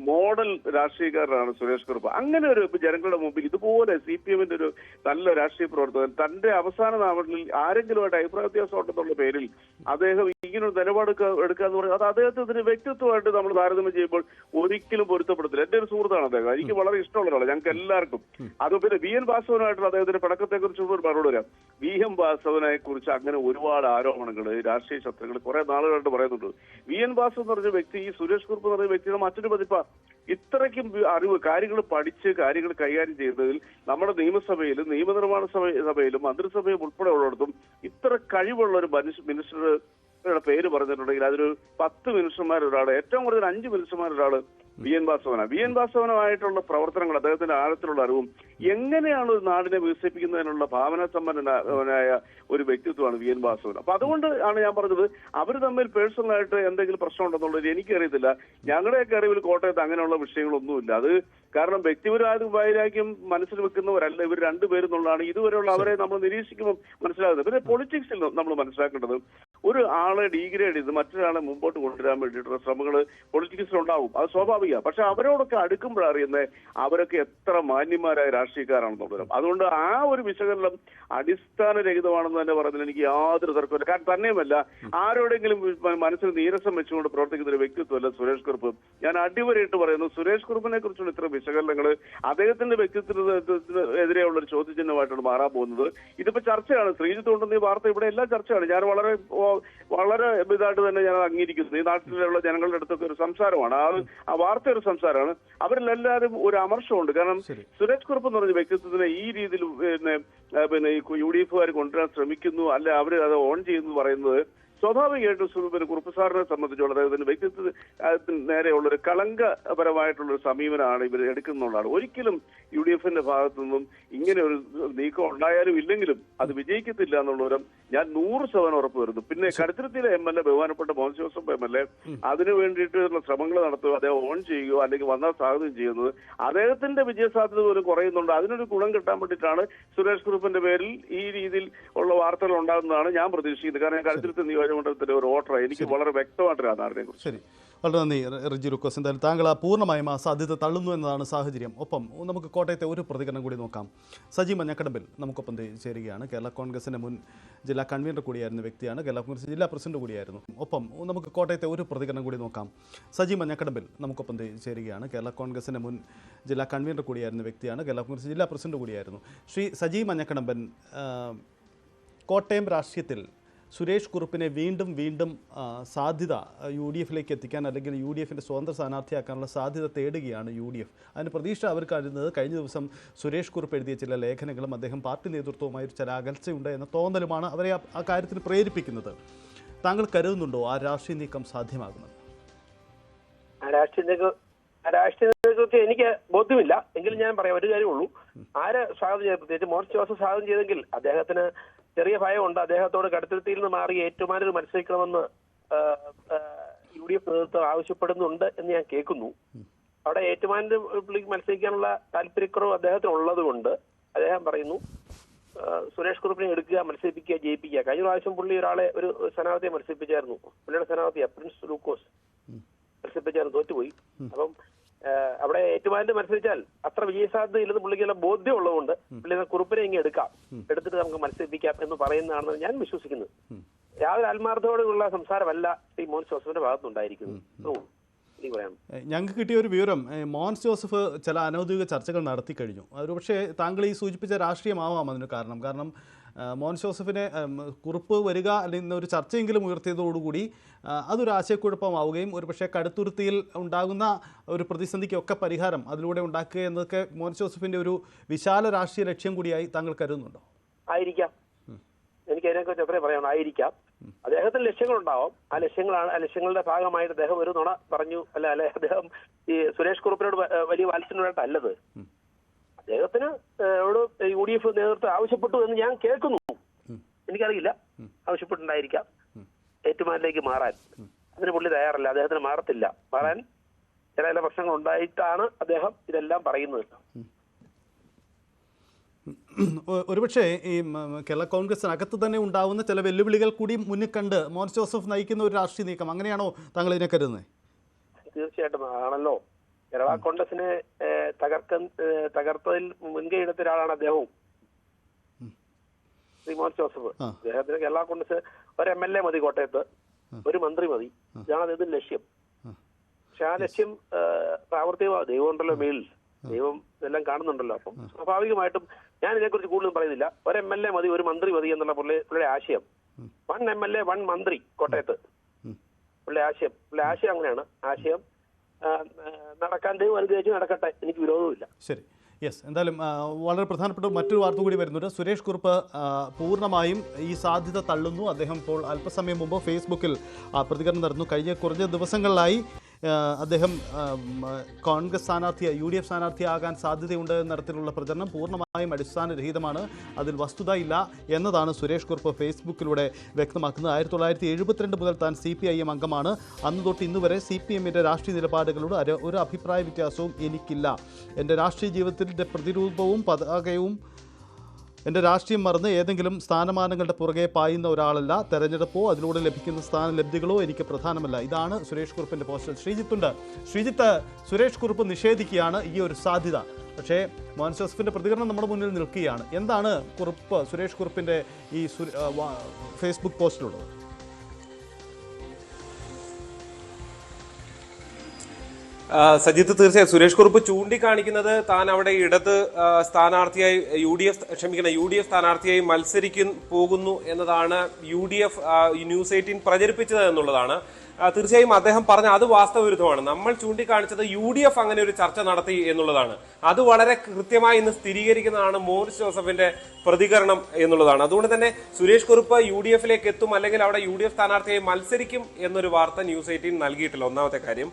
മോഡൽ രാഷ്ട്രീയക്കാരനാണ് സുരേഷ് കുറുപ്പ്. അങ്ങനെ ഒരു ജനങ്ങളുടെ മുമ്പിൽ ഇതുപോലെ CPMന്റെ ഒരു നല്ല രാഷ്ട്രീയ പ്രവർത്തകൻ തന്റെ അവസാന നാമത്തിൽ ആരെങ്കിലുമായിട്ട് അഭിപ്രായ വ്യത്യാസം ഉണ്ടെന്നുള്ള പേരിൽ അദ്ദേഹം ഇങ്ങനൊരു നിലപാട് എടുക്കാന്ന് പറയുന്നത് അത് അദ്ദേഹത്തിന്റെ വ്യക്തിത്വമായിട്ട് നമ്മൾ താരതമ്യം ചെയ്യുമ്പോൾ ഒരിക്കലും പൊരുത്തപ്പെടത്തില്ല. എന്റെ ഒരു സുഹൃത്താണ് അദ്ദേഹം. എനിക്ക് വളരെ ഇഷ്ടമുള്ള ഒരാളാണ്, ഞങ്ങൾക്ക് എല്ലാവർക്കും. അത് പിന്നെ വി എൻ വാസവനായിട്ടുള്ള അദ്ദേഹത്തിന്റെ പടക്കത്തെ കുറിച്ച് മറുപടി വരാം. വി എൻ വാസവനെ കുറിച്ച് അങ്ങനെ ഒരുപാട് ആരോപണങ്ങൾ രാഷ്ട്രീയ ശത്രുക്കൾ കുറെ നാളുകളായിട്ട് പറയുന്നുണ്ട്. വി എൻ വാസവൻ എന്ന് പറഞ്ഞ വ്യക്തി ഈ സുരേഷ് കുറുപ്പ് എന്ന് പറഞ്ഞ വ്യക്തിയുടെ മറ്റൊരു പതിപ്പാ. ഇത്രയ്ക്കും അറിവ് കാര്യങ്ങൾ പഠിച്ച് കാര്യങ്ങൾ കൈകാര്യം ചെയ്യുന്നതിൽ നമ്മുടെ നിയമസഭയിലും നിയമനിർമ്മാണ സഭയിലും മന്ത്രിസഭയും ഉൾപ്പെടെ ഉള്ളിടത്തും ഇത്ര കഴിവുള്ള ഒരു മിനിസ്റ്ററുടെ പേര് പറഞ്ഞിട്ടുണ്ടെങ്കിൽ അതൊരു 10 മിനിസ്റ്റർമാരൊരാൾ, ഏറ്റവും കൂടുതൽ 5 മിനിസ്റ്റർമാരൊരാൾ വി എൻ വാസവനാണ്. വി എൻ വാസവനുമായിട്ടുള്ള പ്രവർത്തനങ്ങൾ, അദ്ദേഹത്തിന്റെ ആഴത്തിലുള്ള അറിവും എങ്ങനെയാണ് ഒരു നാടിനെ വികസിപ്പിക്കുന്നതിനുള്ള ഭാവന സമ്പന്നനായ ഒരു വ്യക്തിത്വമാണ് വി എൻ വാസവൻ. അപ്പൊ അതുകൊണ്ട് ആണ് ഞാൻ പറഞ്ഞത് അവർ തമ്മിൽ പേഴ്സണലായിട്ട് എന്തെങ്കിലും പ്രശ്നം ഉണ്ടെന്നുള്ളത് എനിക്കറിയത്തില്ല. ഞങ്ങളുടെയൊക്കെ അറിവിൽ കോട്ടയത്ത് അങ്ങനെയുള്ള വിഷയങ്ങളൊന്നുമില്ല. അത് കാരണം വ്യക്തിപരമായ വൈരാഗ്യം മനസ്സിൽ വെക്കുന്നവരല്ല ഇവർ രണ്ടുപേരും എന്നുള്ളതാണ് ഇതുവരെയുള്ള അവരെ നമ്മൾ നിരീക്ഷിക്കുമ്പോൾ മനസ്സിലാകുന്നത്. പിന്നെ പൊളിറ്റിക്സിൽ നമ്മൾ മനസ്സിലാക്കേണ്ടത് ഒരു ആളെ ഡീഗ്രേഡ് ചെയ്ത് മറ്റൊരാളെ മുമ്പോട്ട് കൊണ്ടുവരാൻ വേണ്ടിയിട്ടുള്ള ശ്രമങ്ങൾ പൊളിറ്റിക്സിലുണ്ടാവും, അത് സ്വാഭാവികമാണ്. പക്ഷെ അവരോടൊക്കെ അടുക്കുമ്പോഴറിയുന്നത് അവരൊക്കെ എത്ര മാന്യന്മാരായ രാഷ്ട്രീയക്കാരാണെന്നുള്ളത്. അതുകൊണ്ട് ആ ഒരു വിശകലനം അടിസ്ഥാനരഹിതമാണെന്ന് തന്നെ പറയുന്നതിൽ എനിക്ക് യാതൊരു തർക്കമില്ല. കാരണം തന്നെയുമല്ല, ആരോടെങ്കിലും മനസ്സിൽ നീരസം വെച്ചുകൊണ്ട് പ്രവർത്തിക്കുന്ന ഒരു വ്യക്തിത്വമല്ല സുരേഷ് കുറുപ്പ്. ഞാൻ അടിവരയിട്ട് പറയുന്നു, സുരേഷ് കുറുപ്പിനെ കുറിച്ചുള്ള ഇത്ര വിശകലനങ്ങൾ അദ്ദേഹത്തിന്റെ വ്യക്തിത്വത്തിനെതിരെയുള്ള ഒരു ചോദ്യചിഹ്നമായിട്ടാണ് മാറാൻ പോകുന്നത്. ഇതിപ്പോ ചർച്ചയാണ്, ശ്രീജിത്ത് കൊണ്ടുവന്ന ഈ വാർത്ത ഇവിടെ എല്ലാം ചർച്ചയാണ്. ഞാൻ വളരെ ഇതായിട്ട് തന്നെ ഞാൻ അംഗീകരിക്കുന്നു. ഈ നാട്ടിലുള്ള ജനങ്ങളുടെ അടുത്തൊക്കെ ഒരു സംസാരമാണ്, ആ വാർത്ത ഒരു സംസാരമാണ്. അവരിലെല്ലാവരും ഒരു അമർഷമുണ്ട്. കാരണം സുരേഷ് കുറുപ്പ് എന്ന് പറഞ്ഞ വ്യക്തിത്വത്തിനെ ഈ രീതിയിൽ പിന്നെ ഈ UDF കൊണ്ടുവരാൻ ശ്രമിക്കുന്നു, അല്ലെ അവർ അത് ഓൺ ചെയ്യുന്നു പറയുന്നത് സ്വാഭാവികമായിട്ടും കുറുപ്പ് സാറിനെ സംബന്ധിച്ചുള്ള അദ്ദേഹത്തിന്റെ വ്യക്തിത്വത്തിന് നേരെയുള്ള ഒരു കളങ്കപരമായിട്ടുള്ള ഒരു സമീപനമാണ് ഇവർ എടുക്കുന്നുള്ളതാണ്. ഒരിക്കലും UDF ഭാഗത്തു നിന്നും ഇങ്ങനെ ഒരു നീക്കം ഉണ്ടായാലും ഇല്ലെങ്കിലും അത് വിജയിക്കത്തില്ല എന്നുള്ളവരും ഞാൻ 100% ഉറപ്പ് വരുന്നു. പിന്നെ കടുത്തുരുത്തിയിലെ MLA ബഹുമാനപ്പെട്ട മോൻസ് ജോസഫ് MLA അതിനു വേണ്ടിയിട്ടുള്ള ശ്രമങ്ങൾ നടത്തുക, അദ്ദേഹം ഓൺ ചെയ്യുകയോ അല്ലെങ്കിൽ വന്നാൽ സ്വാഗതം ചെയ്യുന്നത് അദ്ദേഹത്തിന്റെ വിജയസാധ്യത പോലും കുറയുന്നുണ്ട്. അതിനൊരു ഗുണം കിട്ടാൻ വേണ്ടിയിട്ടാണ് സുരേഷ് കുറുപ്പിന്റെ പേരിൽ ഈ രീതിയിൽ ഉള്ള വാർത്തകൾ ഉണ്ടാകുന്നതാണ് ഞാൻ പ്രതീക്ഷിക്കുന്നത്. കാരണം കടുത്തുരുത്തി നിയോജകമണ്ഡലത്തിലെ ഒരു വോട്ടർ എനിക്ക് വളരെ വ്യക്തമായിട്ടൊരു ആധാരത്തെ കുറിച്ച്. ശരി, വളരെ നന്ദി റിജി ലൂക്കോസ്. എന്തായാലും താങ്കൾ പൂർണ്ണമായും ആ സാധ്യത തള്ളുന്നു എന്നതാണ് സാഹചര്യം. ഒപ്പം നമുക്ക് കോട്ടയത്തെ ഒരു പ്രതികരണം കൂടി നോക്കാം. സജി മഞ്ഞക്കടമ്പിൽ നമുക്കൊപ്പം ചേരുകയാണ്. കേരള കോൺഗ്രസിന്റെ മുൻ ജില്ലാ കൺവീനർ കൂടിയായിരുന്ന വ്യക്തിയാണ്, കേരള കോൺഗ്രസ് ജില്ലാ പ്രസിഡന്റ് കൂടിയായിരുന്നു. ഒപ്പം നമുക്ക് കോട്ടയത്തെ ഒരു പ്രതികരണം കൂടി നോക്കാം. സജി മഞ്ഞക്കടമ്പിൽ നമുക്കൊപ്പം ചേരുകയാണ്. കേരള കോൺഗ്രസിന്റെ മുൻ ജില്ലാ കൺവീനർ കൂടിയായിരുന്ന വ്യക്തിയാണ്, കേരള കോൺഗ്രസ് ജില്ലാ പ്രസിഡന്റ് കൂടിയായിരുന്നു. ശ്രീ സജി മഞ്ഞക്കടമ്പൻ, കോട്ടയം രാഷ്ട്രീയത്തിൽ സുരേഷ് കുറുപ്പിനെ വീണ്ടും സാധ്യത UDF എത്തിക്കാൻ അല്ലെങ്കിൽ UDF സ്വതന്ത്ര സ്ഥാനാർത്ഥിയാക്കാനുള്ള സാധ്യത തേടുകയാണ് UDF. അതിന് പ്രതീക്ഷ അവർക്ക് അറിയുന്നത് കഴിഞ്ഞ ദിവസം സുരേഷ് കുറുപ്പ് എഴുതിയ ചില ലേഖനങ്ങളും അദ്ദേഹം പാർട്ടി നേതൃത്വവുമായി ചില അകൽച്ചയുണ്ട് എന്ന തോന്നലുമാണ് അവരെ ആ കാര്യത്തിൽ പ്രേരിപ്പിക്കുന്നത്. താങ്കൾ കരുതുന്നുണ്ടോ ആ രാഷ്ട്രീയ നീക്കം സാധ്യമാകുന്നത്? രാഷ്ട്രീയ നേതൃത്വത്തെ എനിക്ക് ബോധ്യമില്ല, എങ്കിലും ഞാൻ പറയാം ഒരു കാര്യമുള്ളൂ. ആര് സ്വാഗതം ചെയ്ത്, പ്രത്യേകിച്ച് മോൻസ് ജോസഫ് സ്വാഗതം ചെയ്തെങ്കിൽ അദ്ദേഹത്തിന് ചെറിയ ഭയമുണ്ട്. അദ്ദേഹത്തോട് കടുത്തുരുത്തിയിൽ നിന്ന് മാറി ഏറ്റുമാനൂർ മത്സരിക്കണമെന്ന് UDF നേതൃത്വം ആവശ്യപ്പെടുന്നുണ്ട് എന്ന് ഞാൻ കേൾക്കുന്നു. അവിടെ ഏറ്റുമാനൂർ പുള്ളിക്ക് മത്സരിക്കാനുള്ള താല്പര്യക്കുറവ് അദ്ദേഹത്തിന് ഉള്ളത് കൊണ്ട് അദ്ദേഹം പറയുന്നു സുരേഷ് കുറുപ്പിനെ എടുക്കുക, മത്സരിപ്പിക്കുക, ജയിപ്പിക്കുക. കഴിഞ്ഞ പ്രാവശ്യം പുള്ളി ഒരാളെ ഒരു സ്ഥാനാർത്ഥിയെ മത്സരിപ്പിച്ചായിരുന്നു, പുള്ളിയുടെ സ്ഥാനാർത്ഥിയാ പ്രിൻസ് ലൂക്കോസ് മത്സരിപ്പിച്ചായിരുന്നു, തോറ്റുപോയി. അപ്പം അവിടെ ഏറ്റുമാനൂർ മത്സരിച്ചാൽ അത്ര വിജയസാധ്യത ഇല്ലെന്ന് പുള്ളിക്കുള്ള ബോധ്യം ഉള്ളതുകൊണ്ട് പുള്ളി കുറുപ്പിനെ ഇങ്ങനെ എടുത്തിട്ട് നമുക്ക് മത്സരിപ്പിക്കാം എന്ന് പറയുന്നതാണെന്ന് ഞാൻ വിശ്വസിക്കുന്നത്. യാതൊരു ആത്മാർത്ഥതയോടുള്ള സംസാരമല്ല ശ്രീ മോൻസ് ജോസഫിന്റെ ഭാഗത്തുനിന്നുണ്ടായിരിക്കുന്നത്. ഞങ്ങൾക്ക് കിട്ടിയ ഒരു വിവരം, മോൻസ് ജോസഫ് ചില അനൗദ്യോഗിക ചർച്ചകൾ നടത്തി കഴിഞ്ഞു. പക്ഷേ താങ്കൾ ഈ സൂചിപ്പിച്ച രാഷ്ട്രീയമാവാം അതിന് കാരണം മോൻസ് ജോസഫിനെ കുറിപ്പ് വരിക അല്ലെങ്കിൽ ഒരു ചർച്ചയെങ്കിലും ഉയർത്തിയതോടുകൂടി അതൊരു ആശയക്കുഴപ്പമാവുകയും ഒരുപക്ഷെ കടുത്തുരുത്തിയിൽ ഉണ്ടാകുന്ന ഒരു പ്രതിസന്ധിക്കൊക്കെ പരിഹാരം അതിലൂടെ ഉണ്ടാക്കുക എന്നതൊക്കെ മോൻസ് ജോസഫിൻ്റെ ഒരു വിശാല രാഷ്ട്രീയ ലക്ഷ്യം കൂടിയായി താങ്കൾ കരുതുന്നുണ്ടോ? ആയിരിക്കാം, എനിക്ക് അതിനെക്കുറിച്ച് എത്രയും പറയാം. ആയിരിക്കാം, അദ്ദേഹത്തിന് ലക്ഷ്യങ്ങളുണ്ടാവും. ആ ലക്ഷ്യങ്ങളുടെ ഭാഗമായിട്ട് അദ്ദേഹം ഒരു നുണ പറഞ്ഞു അല്ലെ അദ്ദേഹം ഈ സുരേഷ് കുറുപ്പിനോട് വലിയ വാത്സല്യമായിട്ടല്ലത്. അദ്ദേഹത്തിന് UDF നേതൃത്വം ആവശ്യപ്പെട്ടു എന്ന് ഞാൻ കേൾക്കുന്നു. എനിക്കറിയില്ല, ആവശ്യപ്പെട്ടുണ്ടായിരിക്കാം ഏറ്റുമാനിലേക്ക് മാറാൻ. അതിന് പുള്ളി തയ്യാറല്ല, അദ്ദേഹത്തിന് മാറാൻ ചില പ്രശ്നങ്ങൾ ഉണ്ടായിട്ടാണ് അദ്ദേഹം ഇതെല്ലാം പറയുന്നത്. ഒരുപക്ഷെ ഈ കേരള കോൺഗ്രസിനകത്ത് തന്നെ ഉണ്ടാവുന്ന ചില വെല്ലുവിളികൾ കൂടി മുന്നിൽ കണ്ട് മോൻസ് ജോസഫ് നയിക്കുന്ന ഒരു രാഷ്ട്രീയ നീക്കം, അങ്ങനെയാണോ താങ്കൾ ഇതിനെ കരുതുന്നത്? തീർച്ചയായിട്ടും ആണല്ലോ. കേരള കോൺഗ്രസിനെ തകർത്തതിൽ മുൻകൈ എടുത്ത ഒരാളാണ് അദ്ദേഹവും, ശ്രീ മോൻസ് ജോസഫ്. അദ്ദേഹത്തിന് കേരള കോൺഗ്രസ് ഒരു MLA മതി, കോട്ടയത്ത് ഒരു മന്ത്രി മതി, ഇതാണ് അദ്ദേഹത്തിന്റെ ലക്ഷ്യം. പക്ഷെ ആ ലക്ഷ്യം പ്രാവർത്തികമാവും. ദൈവം ഉണ്ടല്ലോ മേളിൽ, ദൈവം ഇതെല്ലാം കാണുന്നുണ്ടല്ലോ. അപ്പം സ്വാഭാവികമായിട്ടും ഞാൻ ഇതിനെക്കുറിച്ച് കൂടുതലും പറയുന്നില്ല. ഒരു MLA മതി, ഒരു മന്ത്രി മതി എന്നുള്ള പുള്ളിയുടെ ആശയം. 1 MLA 1 മന്ത്രി കോട്ടയത്ത് പുള്ളിയുടെ ആശയം അങ്ങനെയാണ്. ആശയം നടക്കാൻ ദൈവം അനുഗ്രഹിച്ച് നടക്കട്ടെ, എനിക്ക് വിരോധവുമില്ല. ശരി, യെസ്. എന്തായാലും വളരെ പ്രധാനപ്പെട്ട മറ്റൊരു വാർത്ത കൂടി വരുന്നുണ്ട്. സുരേഷ് കുറുപ്പ് പൂർണ്ണമായും ഈ സാധ്യത തള്ളുന്നു. അദ്ദേഹം ഇപ്പോൾ അല്പസമയം മുമ്പ് ഫേസ്ബുക്കിൽ പ്രതികരണം നടന്നു. കഴിഞ്ഞ കുറഞ്ഞ ദിവസങ്ങളിലായി അദ്ദേഹം കോൺഗ്രസ് സ്ഥാനാർത്ഥിയായി UDF സ്ഥാനാർത്ഥിയാകാൻ സാധ്യതയുണ്ട് എന്ന തരത്തിലുള്ള പ്രചരണം പൂർണ്ണമായും അടിസ്ഥാനരഹിതമാണ്, അതിൽ വസ്തുതയില്ല എന്നതാണ് സുരേഷ് കുറുപ്പ് ഫേസ്ബുക്കിലൂടെ വ്യക്തമാക്കുന്നത്. 1972 മുതൽ താൻ CPIM അംഗമാണ്. അന്ന് തൊട്ട് ഇന്നുവരെ CPMന്റെ രാഷ്ട്രീയ നിലപാടുകളോട് ഒരു അഭിപ്രായ വ്യത്യാസവും എനിക്കില്ല. എൻ്റെ രാഷ്ട്രീയ ജീവിതത്തിൻ്റെ പ്രതിരൂപവും പതാകയും എൻ്റെ രാഷ്ട്രീയം മറന്ന് ഏതെങ്കിലും സ്ഥാനമാനങ്ങളുടെ പുറകെ പായുന്ന ഒരാളല്ല. തെരഞ്ഞെടുപ്പോ അതിലൂടെ ലഭിക്കുന്ന സ്ഥാനലബ്ധികളോ എനിക്ക് പ്രധാനമല്ല. ഇതാണ് സുരേഷ് കുറുപ്പിൻ്റെ പോസ്റ്റിൽ. ശ്രീജിത്ത്, സുരേഷ് കുറുപ്പ് നിഷേധിക്കുകയാണ് ഈ ഒരു സാധ്യത. പക്ഷേ മോൻസ് ജോസഫിൻ്റെ പ്രതികരണം നമ്മുടെ മുന്നിൽ നിൽക്കുകയാണ്. എന്താണ് സുരേഷ് കുറുപ്പിൻ്റെ ഈ ഫേസ്ബുക്ക് പോസ്റ്റിലുള്ളത്? സജിത്ത്, തീർച്ചയായും സുരേഷ് കുറുപ്പ് ചൂണ്ടിക്കാണിക്കുന്നത് താൻ അവിടെ ഇടത് സ്ഥാനാർത്ഥിയായി യു ഡി എഫ് സ്ഥാനാർത്ഥിയായി പോകുന്നു എന്നതാണ് UDF ന്യൂസ് 18 പ്രചരിപ്പിച്ചത് എന്നുള്ളതാണ്. തീർച്ചയായും അദ്ദേഹം പറഞ്ഞ അത് വാസ്തവവിരുദ്ധമാണ്. നമ്മൾ ചൂണ്ടിക്കാണിച്ചത് UDF അങ്ങനെ ഒരു ചർച്ച നടത്തി എന്നുള്ളതാണ്. അത് വളരെ കൃത്യമായി ഇന്ന് സ്ഥിരീകരിക്കുന്നതാണ് മോൻസ് ജോസഫിന്റെ പ്രതികരണം എന്നുള്ളതാണ്. അതുകൊണ്ട് തന്നെ സുരേഷ് കുറുപ്പ് UDF-ലേക്ക് എത്തും, അല്ലെങ്കിൽ അവിടെ UDF സ്ഥാനാർത്ഥിയായി മത്സരിക്കും എന്നൊരു വാർത്ത ന്യൂസ് 18 നൽകിയിട്ടില്ല. ഒന്നാമത്തെ കാര്യം.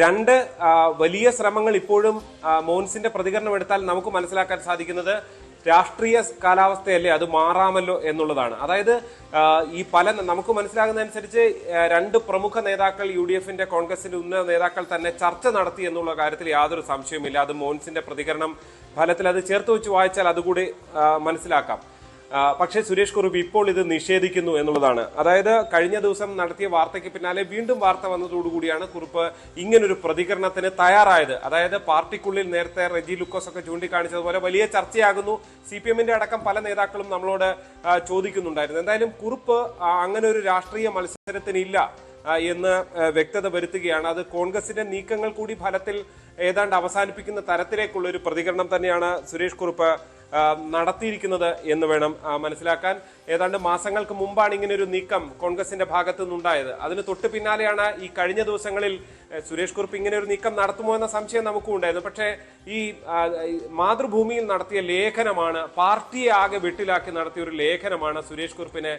രണ്ട്, വലിയ ശ്രമങ്ങൾ ഇപ്പോഴും മോൻസിന്റെ പ്രതികരണം എടുത്താൽ നമുക്ക് മനസ്സിലാക്കാൻ സാധിക്കുന്നത് രാഷ്ട്രീയ കാലാവസ്ഥയല്ലേ, അത് മാറാമല്ലോ എന്നുള്ളതാണ്. അതായത് നമുക്ക് മനസ്സിലാകുന്നതനുസരിച്ച് രണ്ട് പ്രമുഖ നേതാക്കൾ UDF-ന്റെ കോൺഗ്രസിന്റെ ഉന്നത നേതാക്കൾ തന്നെ ചർച്ച നടത്തി എന്നുള്ള കാര്യത്തിൽ യാതൊരു സംശയവുമില്ല. അത് മോൻസിന്റെ പ്രതികരണം ഫലത്തിൽ അത് ചേർത്ത് വെച്ച് വായിച്ചാൽ അതുകൂടി മനസ്സിലാക്കാം. പക്ഷേ സുരേഷ് കുറുപ്പ് ഇപ്പോൾ ഇത് നിഷേധിക്കുന്നു എന്നുള്ളതാണ്. അതായത് കഴിഞ്ഞ ദിവസം നടത്തിയ വാർത്തയ്ക്ക് പിന്നാലെ വീണ്ടും വാർത്ത വന്നതോടുകൂടിയാണ് കുറുപ്പ് ഇങ്ങനൊരു പ്രതികരണത്തിന് തയ്യാറായത്. അതായത് പാർട്ടിക്കുള്ളിൽ നേരത്തെ റെജി ലുക്കോസ് ഒക്കെ ചൂണ്ടിക്കാണിച്ചതുപോലെ വലിയ ചർച്ചയാകുന്നു. CPM-ന്റെ അടക്കം പല നേതാക്കളും നമ്മളോട് ചോദിക്കുന്നുണ്ടായിരുന്നു. എന്തായാലും കുറുപ്പ് അങ്ങനെ ഒരു രാഷ്ട്രീയ മത്സരത്തിനില്ല എന്ന് വ്യക്തത വരുത്തുകയാണ്. അത് കോൺഗ്രസിന്റെ നീക്കങ്ങൾ കൂടി ഫലത്തിൽ ഏതാണ്ട് അവസാനിപ്പിക്കുന്ന തരത്തിലേക്കുള്ള ഒരു പ്രതികരണം തന്നെയാണ് സുരേഷ് കുറുപ്പ് നടത്തിയിരിക്കുന്നത് എന്ന് വേണം മനസ്സിലാക്കാൻ. ഏതാണ്ട് മാസങ്ങൾക്ക് മുമ്പാണ് ഇങ്ങനെ ഒരു നീക്കം കോൺഗ്രസിന്റെ ഭാഗത്തു നിന്നുണ്ടായത്. അതിന് തൊട്ട് പിന്നാലെയാണ് ഈ കഴിഞ്ഞ ദിവസങ്ങളിൽ സുരേഷ് കുറുപ്പ് ഇങ്ങനെ ഒരു നീക്കം നടത്തുമോ എന്ന സംശയം നമുക്കും ഉണ്ടായിരുന്നു. പക്ഷേ ഈ മാതൃഭൂമിയിൽ നടത്തിയ ലേഖനമാണ്, പാർട്ടിയെ ആകെ വെട്ടിലാക്കി നടത്തിയ ഒരു ലേഖനമാണ് സുരേഷ് കുറുപ്പിന്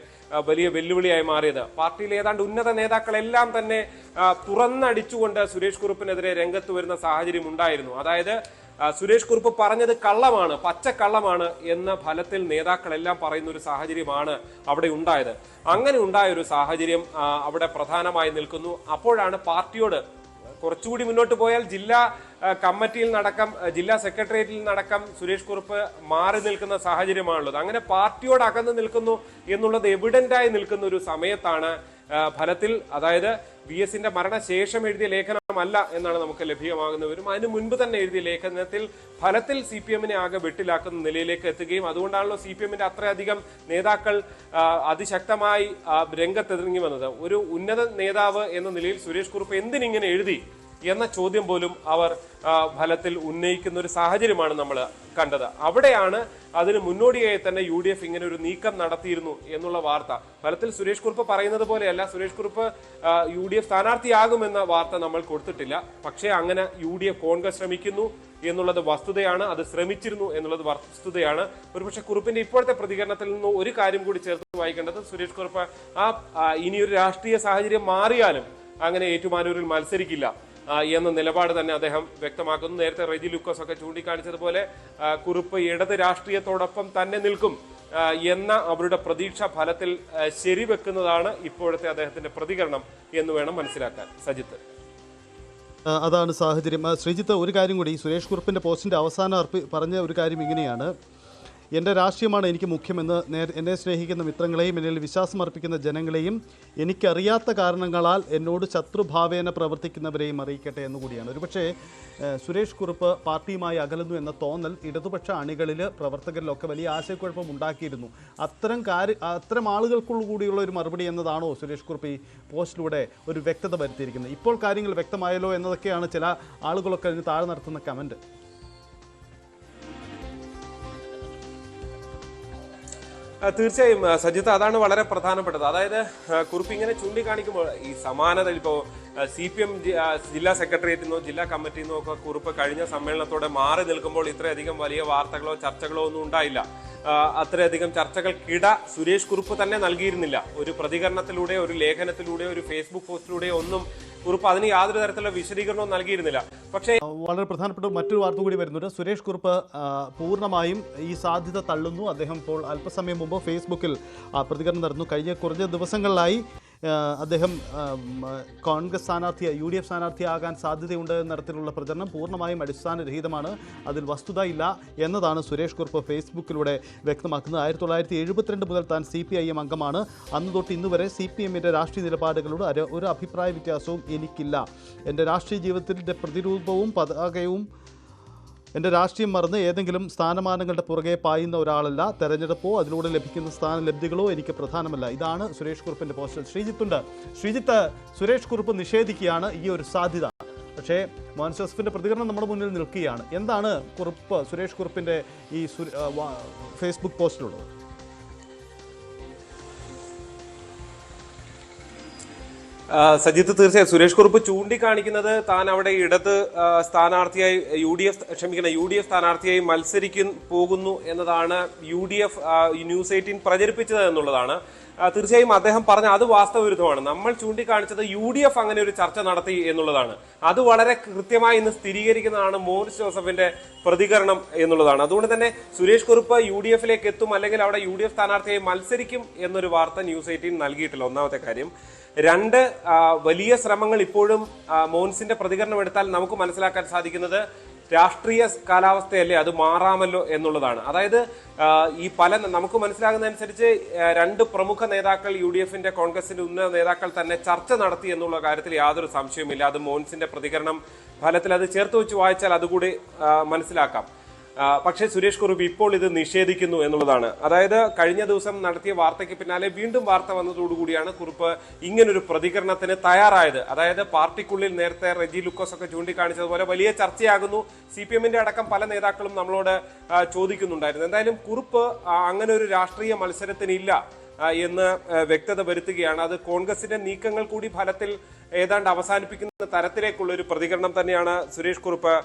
വലിയ വെല്ലുവിളിയായി മാറിയത്. പാർട്ടിയിലെ ഏതാണ്ട് ഉന്നത നേതാക്കളെല്ലാം തന്നെ തുറന്നടിച്ചുകൊണ്ട് സുരേഷ് കുറുപ്പിനെതിരെ രംഗത്ത് വരുന്ന സാഹചര്യം ഉണ്ടായിരുന്നു. അതായത് സുരേഷ് കുറുപ്പ് പറഞ്ഞത് കള്ളമാണ്, പച്ചക്കള്ളമാണ് എന്ന ഫലത്തിൽ നേതാക്കളെല്ലാം പറയുന്ന ഒരു സാഹചര്യമാണ് അവിടെ ഉണ്ടായത്. അങ്ങനെ ഉണ്ടായ ഒരു സാഹചര്യം അവിടെ പ്രധാനമായി നിൽക്കുന്നു. അപ്പോഴാണ് പാർട്ടിയോട് കുറച്ചുകൂടി മുന്നോട്ട് പോയാൽ ജില്ലാ കമ്മിറ്റിയിൽ നടക്കം, ജില്ലാ സെക്രട്ടേറിയറ്റിൽ നടക്കം സുരേഷ് കുറുപ്പ് മാറി നിൽക്കുന്ന സാഹചര്യമാണുള്ളത്. അങ്ങനെ പാർട്ടിയോട് അകന്ന് നിൽക്കുന്നു എന്നുള്ളത് എവിഡന്റായി നിൽക്കുന്ന ഒരു സമയത്താണ് ഫലത്തിൽ, അതായത് VS-ന്റെ മരണശേഷം എഴുതിയ ലേഖനമല്ല എന്നാണ് നമുക്ക് ലഭ്യമാകുന്നവരും. അതിനു മുൻപ് തന്നെ എഴുതിയ ലേഖനത്തിൽ ഫലത്തിൽ CPM-നെ ആകെ വെട്ടിലാക്കുന്ന നിലയിലേക്ക് എത്തുകയും അതുകൊണ്ടാണല്ലോ CPM-ന്റെ അത്രയധികം നേതാക്കൾ അതിശക്തമായി രംഗത്തിറങ്ങി വന്നത്. ഒരു ഉന്നത നേതാവ് എന്ന നിലയിൽ സുരേഷ് കുറുപ്പ് എന്തിനിങ്ങനെ എഴുതി എന്ന ചോദ്യം പോലും അവർ ഫലത്തിൽ ഉന്നയിക്കുന്ന ഒരു സാഹചര്യമാണ് നമ്മൾ കണ്ടത്. അവിടെയാണ് അതിന് മുന്നോടിയായി തന്നെ UDF ഇങ്ങനെ ഒരു നീക്കം നടത്തിയിരുന്നു എന്നുള്ള വാർത്ത. ഫലത്തിൽ സുരേഷ് കുറുപ്പ് പറയുന്നത് പോലെയല്ല, സുരേഷ് കുറുപ്പ് UDF സ്ഥാനാർത്ഥിയാകുമെന്ന വാർത്ത നമ്മൾ കൊടുത്തിട്ടില്ല. പക്ഷേ അങ്ങനെ UDF കോൺഗ്രസ് ശ്രമിക്കുന്നു എന്നുള്ളത് വസ്തുതയാണ്, അത് ശ്രമിച്ചിരുന്നു എന്നുള്ളത് വസ്തുതയാണ്. ഒരുപക്ഷെ കുറുപ്പിന്റെ ഇപ്പോഴത്തെ പ്രതികരണത്തിൽ നിന്ന് ഒരു കാര്യം കൂടി ചേർത്ത് വായിക്കേണ്ടത്, സുരേഷ് കുറുപ്പ് ഇനിയൊരു രാഷ്ട്രീയ സാഹചര്യം മാറിയാലും അങ്ങനെ ഏറ്റുമാനൂരിൽ മത്സരിക്കില്ല എന്ന നിലപാട് തന്നെ അദ്ദേഹം വ്യക്തമാക്കുന്നു. നേരത്തെ റെജി ലുക്കോസ് ഒക്കെ ചൂണ്ടിക്കാണിച്ചതുപോലെ കുറുപ്പ് ഇടത് രാഷ്ട്രീയത്തോടൊപ്പം തന്നെ നിൽക്കും എന്ന അവരുടെ പ്രതീക്ഷ ഫലത്തിൽ ശരിവെക്കുന്നതാണ് ഇപ്പോഴത്തെ അദ്ദേഹത്തിന്റെ പ്രതികരണം എന്ന് വേണം മനസ്സിലാക്കാൻ. സജിത്ത്, അതാണ് സാഹചര്യം. ശ്രീജിത്ത്, ഒരു കാര്യം കൂടി, സുരേഷ് കുറുപ്പിൻ്റെ പോസ്റ്റിൻ്റെ അവസാനം പറഞ്ഞ ഒരു കാര്യം ഇങ്ങനെയാണ്: എൻ്റെ രാഷ്ട്രീയമാണ് എനിക്ക് മുഖ്യമെന്ന് എന്നെ സ്നേഹിക്കുന്ന മിത്രങ്ങളെയും എന്നിൽ വിശ്വാസം അർപ്പിക്കുന്ന ജനങ്ങളെയും എനിക്കറിയാത്ത കാരണങ്ങളാൽ എന്നോട് ശത്രുഭാവേന പ്രവർത്തിക്കുന്നവരെയും അറിയിക്കട്ടെ എന്നുകൂടിയാണ്. ഒരുപക്ഷേ സുരേഷ് കുറുപ്പ് പാർട്ടിയുമായി അകലുന്നു എന്ന തോന്നൽ ഇടതുപക്ഷ അണികളിൽ, പ്രവർത്തകരിലൊക്കെ വലിയ ആശയക്കുഴപ്പം ഉണ്ടാക്കിയിരുന്നു. അത്തരം ആളുകൾക്കുള്ള കൂടിയുള്ള ഒരു മറുപടി എന്നതാണോ സുരേഷ് കുറുപ്പ് ഈ പോസ്റ്റിലൂടെ ഒരു വ്യക്തത വരുത്തിയിരിക്കുന്നത്? ഇപ്പോൾ കാര്യങ്ങൾ വ്യക്തമായല്ലോ എന്നതൊക്കെയാണ് ചില ആളുകളൊക്കെ അതിന് താഴെ നടത്തുന്ന കമൻറ്റ്. തീർച്ചയായും സജിത്ത്, അതാണ് വളരെ പ്രധാനപ്പെട്ടത്. അതായത് കുറുപ്പ് ഇങ്ങനെ ചൂണ്ടിക്കാണിക്കുമ്പോൾ ഈ സമാനത, ഇപ്പോൾ CPM ജില്ലാ സെക്രട്ടേറിയറ്റിൽ നിന്നോ ജില്ലാ കമ്മിറ്റിയിൽ നിന്നോ ഒക്കെ കുറുപ്പ് കഴിഞ്ഞ സമ്മേളനത്തോടെ മാറി നിൽക്കുമ്പോൾ ഇത്രയധികം വലിയ വാർത്തകളോ ചർച്ചകളോ ഒന്നും ഉണ്ടായില്ല. അത്രയധികം ചർച്ചകൾക്കിട സുരേഷ് കുറുപ്പ് തന്നെ നൽകിയിരുന്നില്ല. ഒരു പ്രതികരണത്തിലൂടെ, ഒരു ലേഖനത്തിലൂടെ, ഒരു ഫേസ്ബുക്ക് പോസ്റ്റിലൂടെ ഒന്നും കുറുപ്പ് അതിന് യാതൊരു തരത്തിലുള്ള വിശദീകരണവും നൽകിയിരുന്നില്ല. പക്ഷേ വളരെ പ്രധാനപ്പെട്ട മറ്റൊരു വാർത്ത കൂടി വരുന്നുണ്ട്. സുരേഷ് കുറുപ്പ് പൂർണ്ണമായും ഈ സാധ്യത തള്ളുന്നു. അദ്ദേഹം ഇപ്പോൾ അല്പസമയം മുമ്പ് ഫേസ്ബുക്കിൽ പ്രതികരണം നടന്നു. കഴിഞ്ഞ കുറച്ച് ദിവസങ്ങളിലായി അദ്ദേഹം കോൺഗ്രസ് സ്ഥാനാർത്ഥിയായി UDF സ്ഥാനാർത്ഥിയാകാൻ സാധ്യതയുണ്ട് എന്ന തരത്തിലുള്ള പ്രചരണം പൂർണ്ണമായും അടിസ്ഥാനരഹിതമാണ്, അതിൽ വസ്തുതയില്ല എന്നതാണ് സുരേഷ് കുറുപ്പ് ഫേസ്ബുക്കിലൂടെ വ്യക്തമാക്കുന്നത്. 1972 മുതൽ താൻ CPIM അംഗമാണ്. അന്ന് തൊട്ട് ഇന്ന് വരെ CPMന്റെ രാഷ്ട്രീയ നിലപാടുകളോട് ഒരു അഭിപ്രായ വ്യത്യാസവും എനിക്കില്ല. എൻ്റെ രാഷ്ട്രീയ ജീവിതത്തിൻ്റെ പ്രതിരൂപവും പതാകയും എൻ്റെ രാഷ്ട്രീയം മറന്ന് ഏതെങ്കിലും സ്ഥാനമാനങ്ങളുടെ പുറകെ പായുന്ന ഒരാളല്ല. തെരഞ്ഞെടുപ്പോ അതിലൂടെ ലഭിക്കുന്ന സ്ഥാനലബ്ധികളോ എനിക്ക് പ്രധാനമല്ല. ഇതാണ് സുരേഷ് കുറുപ്പിൻ്റെ പോസ്റ്റർ. ശ്രീജിത്ത്, സുരേഷ് കുറുപ്പ് നിഷേധിക്കുകയാണ് ഈ ഒരു സാധ്യത. പക്ഷേ മോഹൻ ജോസഫിൻ്റെ പ്രതികരണം നമ്മുടെ മുന്നിൽ നിൽക്കുകയാണ്. എന്താണ് സുരേഷ് കുറുപ്പിൻ്റെ ഈ ഫേസ്ബുക്ക് പോസ്റ്റിലുള്ളത്? സജിത്ത്, തീർച്ചയായും സുരേഷ് കുറുപ്പ് ചൂണ്ടിക്കാണിക്കുന്നത് താൻ അവിടെ ഇടത് സ്ഥാനാർത്ഥിയായി UDF സ്ഥാനാർത്ഥിയായി പോകുന്നു എന്നതാണ് UDF ന്യൂസ് 18 പ്രചരിപ്പിച്ചത് എന്നുള്ളതാണ്. തീർച്ചയായും അദ്ദേഹം പറഞ്ഞ അത് വാസ്തവവിരുദ്ധമാണ്. നമ്മൾ ചൂണ്ടിക്കാണിച്ചത് UDF അങ്ങനെ ഒരു ചർച്ച നടത്തി എന്നുള്ളതാണ്. അത് വളരെ കൃത്യമായി ഇന്ന് സ്ഥിരീകരിക്കുന്നതാണ് മോൻസ് ജോസഫിന്റെ പ്രതികരണം എന്നുള്ളതാണ്. അതുകൊണ്ട് തന്നെ സുരേഷ് കുറുപ്പ് UDFിലേക്ക് എത്തും, അല്ലെങ്കിൽ അവിടെ UDF സ്ഥാനാർത്ഥിയായി മത്സരിക്കും എന്നൊരു വാർത്ത ന്യൂസ് 18 നൽകിയിട്ടില്ല. ഒന്നാമത്തെ കാര്യം. 2, വലിയ ശ്രമങ്ങൾ ഇപ്പോഴും മോൻസിന്റെ പ്രതികരണം എടുത്താൽ നമുക്ക് മനസ്സിലാക്കാൻ സാധിക്കുന്നത് രാഷ്ട്രീയ കാലാവസ്ഥയല്ലേ, അത് മാറാമല്ലോ എന്നുള്ളതാണ്. അതായത് ഈ നമുക്ക് മനസ്സിലാകുന്നതനുസരിച്ച് 2 പ്രമുഖ നേതാക്കൾ UDFിന്റെ കോൺഗ്രസിന്റെ ഉന്നത നേതാക്കൾ തന്നെ ചർച്ച നടത്തി എന്നുള്ള കാര്യത്തിൽ യാതൊരു സംശയവുമില്ല. അത് മോൻസിന്റെ പ്രതികരണം ഫലത്തിൽ അത് ചേർത്ത് വെച്ച് വായിച്ചാൽ അതുകൂടി മനസ്സിലാക്കാം. പക്ഷേ സുരേഷ് കുറുപ്പ് ഇപ്പോൾ ഇത് നിഷേധിക്കുന്നു എന്നുള്ളതാണ്. അതായത് കഴിഞ്ഞ ദിവസം നടത്തിയ വാർത്തയ്ക്ക് പിന്നാലെ വീണ്ടും വാർത്ത വന്നതോടുകൂടിയാണ് കുറുപ്പ് ഇങ്ങനൊരു പ്രതികരണത്തിന് തയ്യാറായത്. അതായത് പാർട്ടിക്കുള്ളിൽ നേരത്തെ റെജി ലൂക്കോസ് ഒക്കെ ചൂണ്ടിക്കാണിച്ചതുപോലെ വലിയ ചർച്ചയാകുന്നു. CPMന്റെ അടക്കം പല നേതാക്കളും നമ്മളോട് ചോദിക്കുന്നുണ്ടായിരുന്നു. എന്തായാലും കുറുപ്പ് അങ്ങനെ ഒരു രാഷ്ട്രീയ മത്സരത്തിനില്ല എന്ന് വ്യക്തത വരുത്തുകയാണ്. അത് കോൺഗ്രസിന്റെ നീക്കങ്ങൾ കൂടി ഫലത്തിൽ ഏതാണ്ട് അവസാനിപ്പിക്കുന്ന തരത്തിലേക്കുള്ള ഒരു പ്രതികരണം തന്നെയാണ് സുരേഷ് കുറുപ്പ്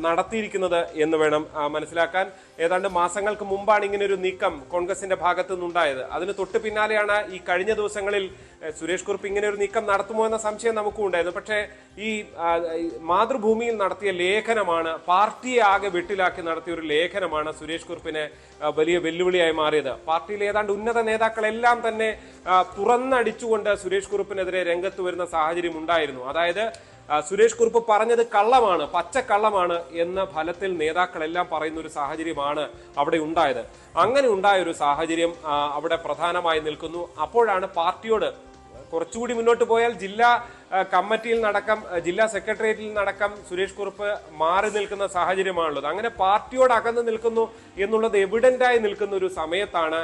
നടത്തിയിരിക്കുന്നത് എന്ന് വേണം മനസ്സിലാക്കാൻ. ഏതാണ്ട് മാസങ്ങൾക്ക് മുമ്പാണ് ഇങ്ങനെ ഒരു നീക്കം കോൺഗ്രസിന്റെ ഭാഗത്തു നിന്നുണ്ടായത്. അതിന് തൊട്ട് പിന്നാലെയാണ് ഈ കഴിഞ്ഞ ദിവസങ്ങളിൽ സുരേഷ് കുറുപ്പ് ഇങ്ങനെ ഒരു നീക്കം നടത്തുമോ എന്ന സംശയം നമുക്കും ഉണ്ടായിരുന്നു. പക്ഷേ ഈ മാതൃഭൂമിയിൽ നടത്തിയ ലേഖനമാണ്, പാർട്ടിയെ ആകെ വെട്ടിലാക്കി നടത്തിയ ഒരു ലേഖനമാണ് സുരേഷ് കുറുപ്പിന് വലിയ വെല്ലുവിളിയായി മാറിയത്. പാർട്ടിയിലെ ഏതാണ്ട് ഉന്നത നേതാക്കളെല്ലാം തന്നെ തുറന്നടിച്ചുകൊണ്ട് സുരേഷ് കുറുപ്പിനെതിരെ രംഗത്ത് വരുന്ന സാഹചര്യം ഉണ്ടായിരുന്നു. അതായത് സുരേഷ് കുറുപ്പ് പറഞ്ഞത് കള്ളമാണ്, പച്ചക്കള്ളമാണ് എന്ന ഫലത്തിൽ നേതാക്കളെല്ലാം പറയുന്ന ഒരു സാഹചര്യമാണ് അവിടെ ഉണ്ടായത്. അങ്ങനെ ഉണ്ടായ ഒരു സാഹചര്യം അവിടെ പ്രധാനമായി നിൽക്കുന്നു. അപ്പോഴാണ് പാർട്ടിയോട് കുറച്ചുകൂടി മുന്നോട്ട് പോയാൽ ജില്ലാ കമ്മിറ്റിയിൽ നടക്കം, ജില്ലാ സെക്രട്ടേറിയറ്റിൽ നടക്കം സുരേഷ് കുറുപ്പ് മാറി നിൽക്കുന്ന സാഹചര്യമാണുള്ളത്. അങ്ങനെ പാർട്ടിയോട് അകന്നു നിൽക്കുന്നു എന്നുള്ളത് എവിഡന്റായി നിൽക്കുന്ന ഒരു സമയത്താണ്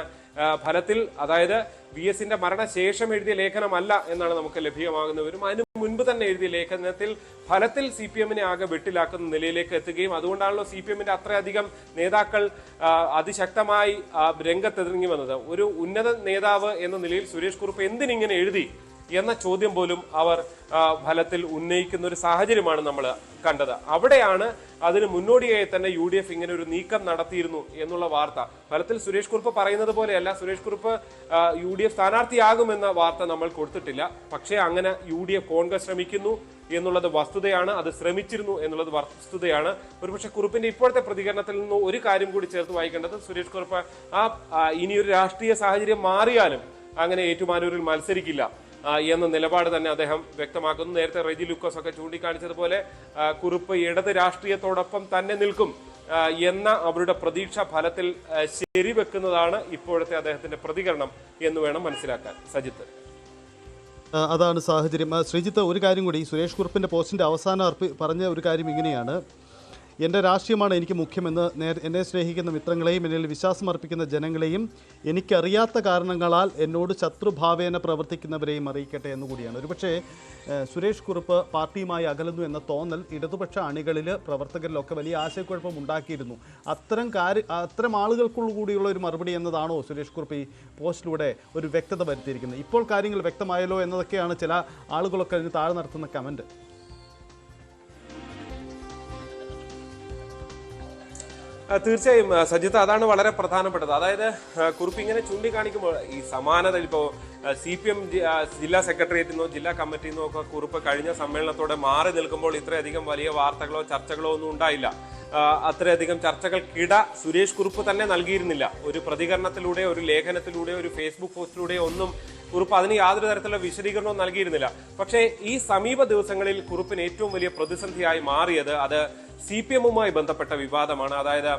ഫലത്തിൽ, അതായത് VSന്റെ മരണശേഷം എഴുതിയ ലേഖനമല്ല എന്നാണ് നമുക്ക് ലഭ്യമാകുന്നവരും, അതിന് മുൻപ് തന്നെ എഴുതിയ ലേഖനത്തിൽ ഫലത്തിൽ CPMനെ ആകെ വെട്ടിലാക്കുന്ന നിലയിലേക്ക് എത്തുകയും അതുകൊണ്ടാണല്ലോ CPMന്റെ അത്രയധികം നേതാക്കൾ അതിശക്തമായി രംഗത്തെതിർങ്ങി വന്നത്. ഒരു ഉന്നത നേതാവ് എന്ന നിലയിൽ സുരേഷ് കുറുപ്പ് എന്തിനിങ്ങനെ എഴുതി എന്ന ചോദ്യം പോലും അവർ ഫലത്തിൽ ഉന്നയിക്കുന്ന ഒരു സാഹചര്യമാണ് നമ്മൾ കണ്ടത്. അവിടെയാണ് അതിന് മുന്നോടിയായി തന്നെ UDF ഇങ്ങനെ ഒരു നീക്കം നടത്തിയിരുന്നു എന്നുള്ള വാർത്ത. ഫലത്തിൽ സുരേഷ് കുറുപ്പ് പറയുന്നത് പോലെയല്ല, സുരേഷ് കുറുപ്പ് UDF സ്ഥാനാർത്ഥിയാകുമെന്ന വാർത്ത നമ്മൾ കൊടുത്തിട്ടില്ല. പക്ഷേ അങ്ങനെ UDF കോൺഗ്രസ് ശ്രമിക്കുന്നു എന്നുള്ളത് വസ്തുതയാണ്, അത് ശ്രമിച്ചിരുന്നു എന്നുള്ളത് വസ്തുതയാണ്. ഒരുപക്ഷെ കുറുപ്പിന്റെ ഇപ്പോഴത്തെ പ്രതികരണത്തിൽ നിന്ന് ഒരു കാര്യം കൂടി ചേർത്ത് വായിക്കേണ്ടത്, സുരേഷ് കുറുപ്പ് ഇനിയൊരു രാഷ്ട്രീയ സാഹചര്യം മാറിയാലും അങ്ങനെ ഏറ്റുമാനൂരിൽ മത്സരിക്കില്ല എന്ന നിലപാട് തന്നെ അദ്ദേഹം വ്യക്തമാക്കുന്നു. നേരത്തെ റെജി ലൂക്കോസ് ഒക്കെ ചൂണ്ടിക്കാണിച്ചതുപോലെ കുറുപ്പ് ഇടത് രാഷ്ട്രീയത്തോടൊപ്പം തന്നെ നിൽക്കും എന്ന അവരുടെ പ്രതീക്ഷ ഫലത്തിൽ ശരിവെക്കുന്നതാണ് ഇപ്പോഴത്തെ അദ്ദേഹത്തിന്റെ പ്രതികരണം എന്ന് വേണം മനസ്സിലാക്കാൻ. സജിത്ത്, അതാണ് സാഹചര്യം. ശ്രീജിത്ത്, ഒരു കാര്യം കൂടി, സുരേഷ് കുറുപ്പിൻ്റെ പോസ്റ്റിൻ്റെ അവസാനം പറഞ്ഞ ഒരു കാര്യം ഇങ്ങനെയാണ്: എൻ്റെ രാഷ്ട്രീയമാണ് എനിക്ക് മുഖ്യമെന്ന് എന്നെ സ്നേഹിക്കുന്ന മിത്രങ്ങളെയും എന്നിൽ വിശ്വാസം അർപ്പിക്കുന്ന ജനങ്ങളെയും എനിക്കറിയാത്ത കാരണങ്ങളാൽ എന്നോട് ശത്രുഭാവേന പ്രവർത്തിക്കുന്നവരെയും അറിയിക്കട്ടെ എന്നുകൂടിയാണ്. ഒരുപക്ഷേ സുരേഷ് കുറുപ്പ് പാർട്ടിയുമായി അകലുന്നു എന്ന തോന്നൽ ഇടതുപക്ഷ അണികളിൽ, പ്രവർത്തകരിലൊക്കെ വലിയ ആശയക്കുഴപ്പം ഉണ്ടാക്കിയിരുന്നു. അത്തരം ആളുകൾക്കുള്ള കൂടിയുള്ള ഒരു മറുപടി എന്നതാണോ സുരേഷ് കുറുപ്പ് ഈ പോസ്റ്റിലൂടെ ഒരു വ്യക്തത വരുത്തിയിരിക്കുന്നത്? ഇപ്പോൾ കാര്യങ്ങൾ വ്യക്തമായല്ലോ എന്നതൊക്കെയാണ് ചില ആളുകളൊക്കെ അതിന് താഴെ നടത്തുന്ന കമൻറ്റ്. തീർച്ചയായും സജിത്ത്, അതാണ് വളരെ പ്രധാനപ്പെട്ടത്. അതായത് കുറുപ്പ് ഇങ്ങനെ ചൂണ്ടിക്കാണിക്കുമ്പോൾ ഈ സമാനത, ഇപ്പോൾ CPM ജില്ലാ സെക്രട്ടേറിയറ്റിൽ നിന്നോ ജില്ലാ കമ്മിറ്റിയിൽ നിന്നോ ഒക്കെ കുറുപ്പ് കഴിഞ്ഞ സമ്മേളനത്തോടെ മാറി നിൽക്കുമ്പോൾ ഇത്രയധികം വലിയ വാർത്തകളോ ചർച്ചകളോ ഒന്നും ഉണ്ടായില്ല. അത്രയധികം ചർച്ചകൾക്കിട സുരേഷ് കുറുപ്പ് തന്നെ നൽകിയിരുന്നില്ല. ഒരു പ്രതികരണത്തിലൂടെ, ഒരു ലേഖനത്തിലൂടെ, ഒരു ഫേസ്ബുക്ക് പോസ്റ്റിലൂടെ ഒന്നും കുറുപ്പ് അതിന് യാതൊരു തരത്തിലുള്ള വിശദീകരണവും നൽകിയിരുന്നില്ല. പക്ഷേ ഈ സമീപ ദിവസങ്ങളിൽ കുറുപ്പിന് ഏറ്റവും വലിയ പ്രതിസന്ധിയായി മാറിയത് അത് CPM-മായി ബന്ധപ്പെട്ട വിവാദമാണ്. അതായത്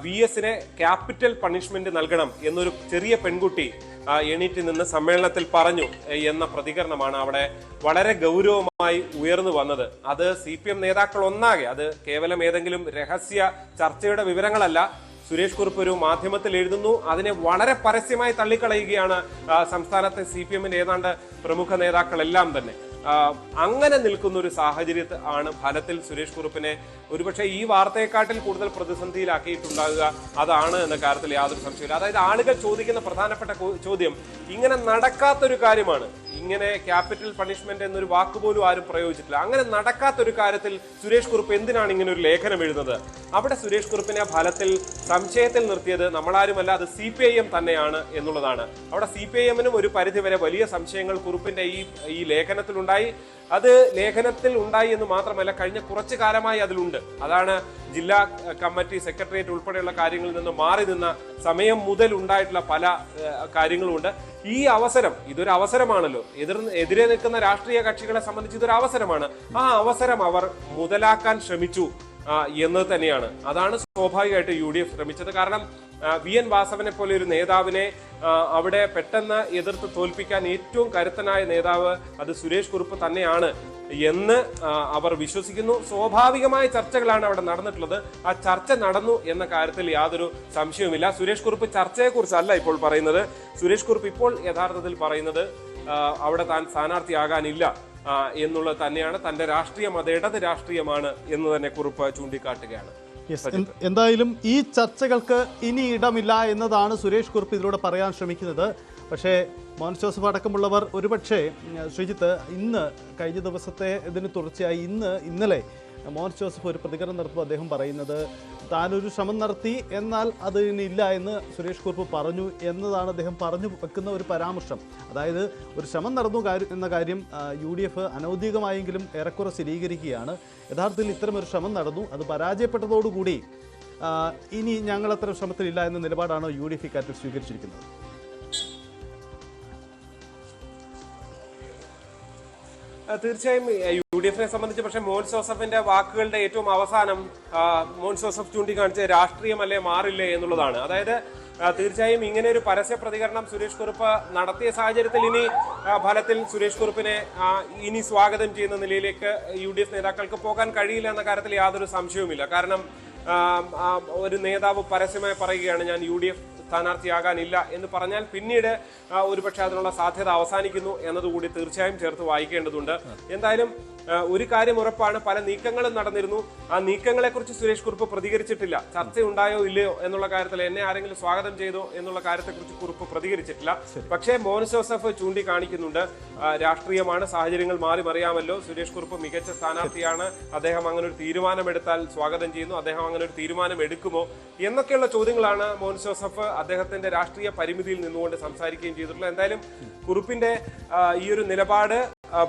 VS-നെ ക്യാപിറ്റൽ പണിഷ്മെന്റ് നൽകണം എന്നൊരു ചെറിയ പെൺകുട്ടി എണീറ്റ് നിന്ന് സമ്മേളനത്തിൽ പറഞ്ഞു എന്ന പ്രതികരണമാണ് അവിടെ വളരെ ഗൗരവമായി ഉയർന്നു വന്നത്. അത് CPM നേതാക്കൾ ഒന്നാകെ, അത് കേവലം ഏതെങ്കിലും രഹസ്യ ചർച്ചയുടെ വിവരങ്ങളല്ല. സുരേഷ് കുറുപ്പ് ഒരു മാധ്യമത്തിൽ എഴുതുന്നു, അതിനെ വളരെ പരസ്യമായി തള്ളിക്കളയുകയാണ് സംസ്ഥാനത്തെ CPM-ന്റെ ഏതാണ്ട് പ്രമുഖ നേതാക്കളെല്ലാം തന്നെ. അങ്ങനെ നിൽക്കുന്ന ഒരു സാഹചര്യത്തിൽ ആണ് ഫലത്തിൽ സുരേഷ് കുറുപ്പിനെ ഒരുപക്ഷെ ഈ വാർത്തയെക്കാട്ടിൽ കൂടുതൽ പ്രതിസന്ധിയിലാക്കിയിട്ടുണ്ടാകുക അതാണ് എന്ന കാര്യത്തിൽ യാതൊരു സംശയമില്ല. അതായത് ആളുകൾ ചോദിക്കുന്ന പ്രധാനപ്പെട്ട ചോദ്യം ഇങ്ങനെ നടക്കാത്തൊരു കാര്യമാണ്. ഇങ്ങനെ ക്യാപിറ്റൽ പണിഷ്മെന്റ് എന്നൊരു വാക്കുപോലും ആരും പ്രയോഗിച്ചിട്ടില്ല. അങ്ങനെ നടക്കാത്തൊരു കാര്യത്തിൽ സുരേഷ് കുറുപ്പ് എന്തിനാണ് ഇങ്ങനെ ഒരു ലേഖനം എഴുതുന്നത്? അവിടെ സുരേഷ് കുറുപ്പിനെ ഫലത്തിൽ സംശയത്തിൽ നിർത്തിയത് നമ്മളാരുമല്ല, അത് CPIM തന്നെയാണ് എന്നുള്ളതാണ്. അവിടെ CPIM-നും ഒരു പരിധിവരെ വലിയ സംശയങ്ങൾ കുറുപ്പിന്റെ ഈ ലേഖനത്തിലുണ്ടായി. അത് ലേഖനത്തിൽ ഉണ്ടായി എന്ന് മാത്രമല്ല, കഴിഞ്ഞ കുറച്ചു കാലമായി അതിലുണ്ട്. അതാണ് ജില്ലാ കമ്മിറ്റി സെക്രട്ടേറിയറ്റ് ഉൾപ്പെടെയുള്ള കാര്യങ്ങളിൽ നിന്ന് മാറി നിന്ന സമയം മുതൽ ഉണ്ടായിട്ടുള്ള പല കാര്യങ്ങളുമുണ്ട്. ഈ അവസരം, ഇതൊരു അവസരമാണല്ലോ, എതിരെ നിൽക്കുന്ന രാഷ്ട്രീയ കക്ഷികളെ സംബന്ധിച്ച് ഇതൊരു അവസരമാണ്. ആ അവസരം അവർ മുതലാക്കാൻ ശ്രമിച്ചു എന്നത് തന്നെയാണ്. അതാണ് സ്വാഭാവികമായിട്ട് UDF ശ്രമിച്ചത്. കാരണം VN വാസവനെ പോലെ ഒരു നേതാവിനെ അവിടെ പെട്ടെന്ന് എതിർത്ത് തോൽപ്പിക്കാൻ ഏറ്റവും കരുത്തനായ നേതാവ് അത് സുരേഷ് കുറുപ്പ് തന്നെയാണ് എന്ന് അവർ വിശ്വസിക്കുന്നു. സ്വാഭാവികമായ ചർച്ചകളാണ് അവിടെ നടന്നിട്ടുള്ളത്. ആ ചർച്ച നടന്നു എന്ന കാര്യത്തിൽ യാതൊരു സംശയവുമില്ല. സുരേഷ് കുറുപ്പ് ചർച്ചയെക്കുറിച്ചല്ല ഇപ്പോൾ പറയുന്നത്. സുരേഷ് കുറുപ്പ് ഇപ്പോൾ യഥാർത്ഥത്തിൽ പറയുന്നത് അവിടെ താൻ സ്ഥാനാർത്ഥിയാകാനില്ല എന്നുള്ളത് തന്നെയാണ്. തന്റെ രാഷ്ട്രീയം അത് ഇടത് രാഷ്ട്രീയമാണ് എന്ന് തന്നെ കുറുപ്പ് ചൂണ്ടിക്കാട്ടുകയാണ്. എന്തായാലും ഈ ചർച്ചകൾക്ക് ഇനി ഇടമില്ല എന്നതാണ് സുരേഷ് കുറുപ്പ് ഇതിലൂടെ പറയാൻ ശ്രമിക്കുന്നത്. പക്ഷേ മോൻസ് ജോസഫ് അടക്കമുള്ളവർ ഒരുപക്ഷെ ശ്രീജിത്ത് ഇന്ന് കഴിഞ്ഞ ദിവസത്തെ ഇതിന് തുടർച്ചയായി ഇന്നലെ മോൻസ് ജോസഫ് ഒരു പ്രതികരണം നടത്തുമ്പോൾ അദ്ദേഹം പറയുന്നത് താനൊരു ശ്രമം നടത്തി, എന്നാൽ അത് ഇനിയില്ല എന്ന് സുരേഷ് കുറുപ്പ് പറഞ്ഞു എന്നതാണ് അദ്ദേഹം പറഞ്ഞു വെക്കുന്ന ഒരു പരാമർശം. അതായത് ഒരു ശ്രമം നടന്നു എന്ന കാര്യം UDF അനൗദ്യോഗികമായെങ്കിലും ഏറെക്കുറെ സ്ഥിരീകരിക്കുകയാണ്. യഥാർത്ഥത്തിൽ ഇത്തരമൊരു ശ്രമം നടന്നു, അത് പരാജയപ്പെട്ടതോടുകൂടി ഇനി ഞങ്ങൾ അത്തരം ശ്രമത്തിലില്ല എന്ന നിലപാടാണ് UDF ഇക്കാര്യത്തിൽ സ്വീകരിച്ചിരിക്കുന്നത്. തീർച്ചയായും UDF-നെ സംബന്ധിച്ച് പക്ഷേ മോൻസ് ജോസഫിന്റെ വാക്കുകളുടെ ഏറ്റവും അവസാനം മോൻസ് ജോസഫ് ചൂണ്ടിക്കാണിച്ച രാഷ്ട്രീയമല്ലേ മാറില്ലേ എന്നുള്ളതാണ്. അതായത് തീർച്ചയായും ഇങ്ങനെ ഒരു പരസ്യ പ്രതികരണം സുരേഷ് കുറുപ്പ് നടത്തിയ സാഹചര്യത്തിൽ ഇനി ഫലത്തിൽ സുരേഷ് കുറുപ്പിനെ ഇനി സ്വാഗതം ചെയ്യുന്ന നിലയിലേക്ക് UDF നേതാക്കൾക്ക് പോകാൻ കഴിയില്ല എന്ന കാര്യത്തിൽ യാതൊരു സംശയവുമില്ല. കാരണം ഒരു നേതാവ് പരസ്യമായി പറയുകയാണ് ഞാൻ UDF സ്ഥാനാർത്ഥിയാകാനില്ല എന്ന് പറഞ്ഞാൽ പിന്നീട് ഒരുപക്ഷെ അതിനുള്ള സാധ്യത അവസാനിക്കുന്നു എന്നതുകൂടി തീർച്ചയായും ചേർത്ത് വായിക്കേണ്ടതുണ്ട്. എന്തായാലും ഒരു കാര്യം ഉറപ്പാണ്, പല നീക്കങ്ങളും നടന്നിരുന്നു. ആ നീക്കങ്ങളെ കുറിച്ച് സുരേഷ് കുറുപ്പ് പ്രതികരിച്ചിട്ടില്ല. ചർച്ചയുണ്ടായോ ഇല്ലയോ എന്നുള്ള കാര്യത്തിൽ എന്നെ ആരെങ്കിലും സ്വാഗതം ചെയ്തോ എന്നുള്ള കാര്യത്തെക്കുറിച്ച് കുറുപ്പ് പ്രതികരിച്ചിട്ടില്ല. പക്ഷേ മോൻസ് ജോസഫ് ചൂണ്ടിക്കാണിക്കുന്നുണ്ട് രാഷ്ട്രീയമാണ്, സാഹചര്യങ്ങൾ മാറി മറിയാമല്ലോ, സുരേഷ് കുറുപ്പ് മികച്ച സ്ഥാനാർത്ഥിയാണ്, അദ്ദേഹം അങ്ങനെ ഒരു തീരുമാനമെടുത്താൽ സ്വാഗതം ചെയ്യുന്നു, അദ്ദേഹം അങ്ങനെ ഒരു തീരുമാനം എടുക്കുമോ എന്നൊക്കെയുള്ള ചോദ്യങ്ങളാണ് മോൻസ് ജോസഫ് അദ്ദേഹത്തിന്റെ രാഷ്ട്രീയ പരിമിതിയിൽ നിന്നുകൊണ്ട് സംസാരിക്കുകയും ചെയ്തിട്ടുള്ളത്. എന്തായാലും കുറുപ്പിന്റെ ഈ ഒരു നിലപാട്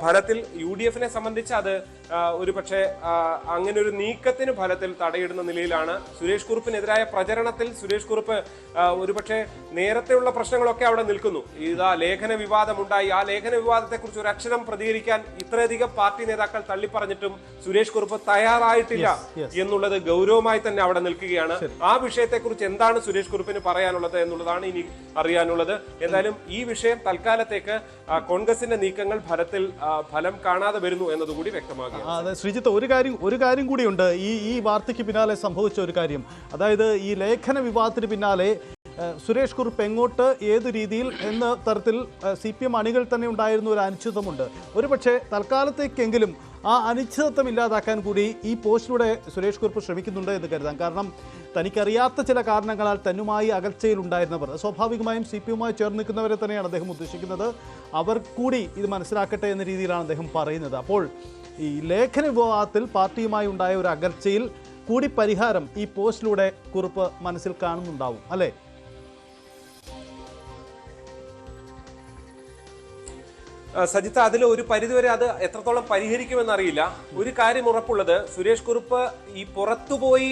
ഫലത്തിൽ UDF-നെ സംബന്ധിച്ച് അത് ഒരു പക്ഷേ അങ്ങനെ ഒരു നീക്കത്തിന് ഫലത്തിൽ തടയിടുന്ന നിലയിലാണ്. സുരേഷ് കുറുപ്പിനെതിരായ പ്രചരണത്തിൽ സുരേഷ് കുറുപ്പ് ഒരുപക്ഷെ നേരത്തെയുള്ള പ്രശ്നങ്ങളൊക്കെ അവിടെ നിൽക്കുന്നു. ഇതാ ലേഖന വിവാദമുണ്ടായി, ആ ലേഖന വിവാദത്തെക്കുറിച്ച് ഒരു അക്ഷരം പ്രതികരിക്കാൻ ഇത്രയധികം പാർട്ടി നേതാക്കൾ തള്ളിപ്പറഞ്ഞിട്ടും സുരേഷ് കുറുപ്പ് തയ്യാറായിട്ടില്ല എന്നുള്ളത് ഗൗരവമായി തന്നെ അവിടെ നിൽക്കുകയാണ്. ആ വിഷയത്തെക്കുറിച്ച് എന്താണ് സുരേഷ് കുറുപ്പിന് പറയാനുള്ളത് എന്നുള്ളതാണ് ഇനി അറിയാനുള്ളത്. എന്തായാലും ഈ വിഷയം തൽക്കാലത്തേക്ക് കോൺഗ്രസിന്റെ നീക്കങ്ങൾ ഫലം കാണാതെ വരുന്നു എന്നതുകൂടി വ്യക്തമാകും. അതെ ശ്രീജിത്ത്, ഒരു കാര്യം കൂടിയുണ്ട് ഈ വാർത്തയ്ക്ക് പിന്നാലെ സംഭവിച്ച ഒരു കാര്യം. അതായത് ഈ ലേഖന വിവാദത്തിന് പിന്നാലെ സുരേഷ് കുറുപ്പ് എങ്ങോട്ട് ഏത് രീതിയിൽ എന്ന തരത്തിൽ CPM അണികൾ തന്നെ ഉണ്ടായിരുന്ന ഒരു അനിശ്ചിതത്വമുണ്ട്. ഒരുപക്ഷെ തൽക്കാലത്തേക്കെങ്കിലും ആ അനിശ്ചിതത്വം ഇല്ലാതാക്കാൻ കൂടി ഈ പോസ്റ്റിലൂടെ സുരേഷ് കുറുപ്പ് ശ്രമിക്കുന്നുണ്ട് എന്ന് കരുതാം. കാരണം തനിക്കറിയാത്ത ചില കാരണങ്ങളാൽ തന്നുമായി അകൽച്ചയിലുണ്ടായിരുന്നവർ, സ്വാഭാവികമായും CPM-മായി ചേർന്ന് നിൽക്കുന്നവരെ തന്നെയാണ് അദ്ദേഹം ഉദ്ദേശിക്കുന്നത്, അവർ കൂടി ഇത് മനസ്സിലാക്കട്ടെ എന്ന രീതിയിലാണ് അദ്ദേഹം പറയുന്നത്. അപ്പോൾ ഈ ലേഖന വിവാദത്തിൽ പാർട്ടിയുമായി ഉണ്ടായ ഒരു അകൽച്ചയിൽ കൂടി പരിഹാരം ഈ പോസ്റ്റിലൂടെ കുറുപ്പ് മനസ്സിൽ കാണുന്നുണ്ടാവും അല്ലേ? സജിത്ത്, അതിൽ ഒരു പരിധിവരെ അത് എത്രത്തോളം പരിഹരിക്കുമെന്നറിയില്ല. ഒരു കാര്യം ഉറപ്പുള്ളത്, സുരേഷ് കുറുപ്പ് ഈ പുറത്തുപോയി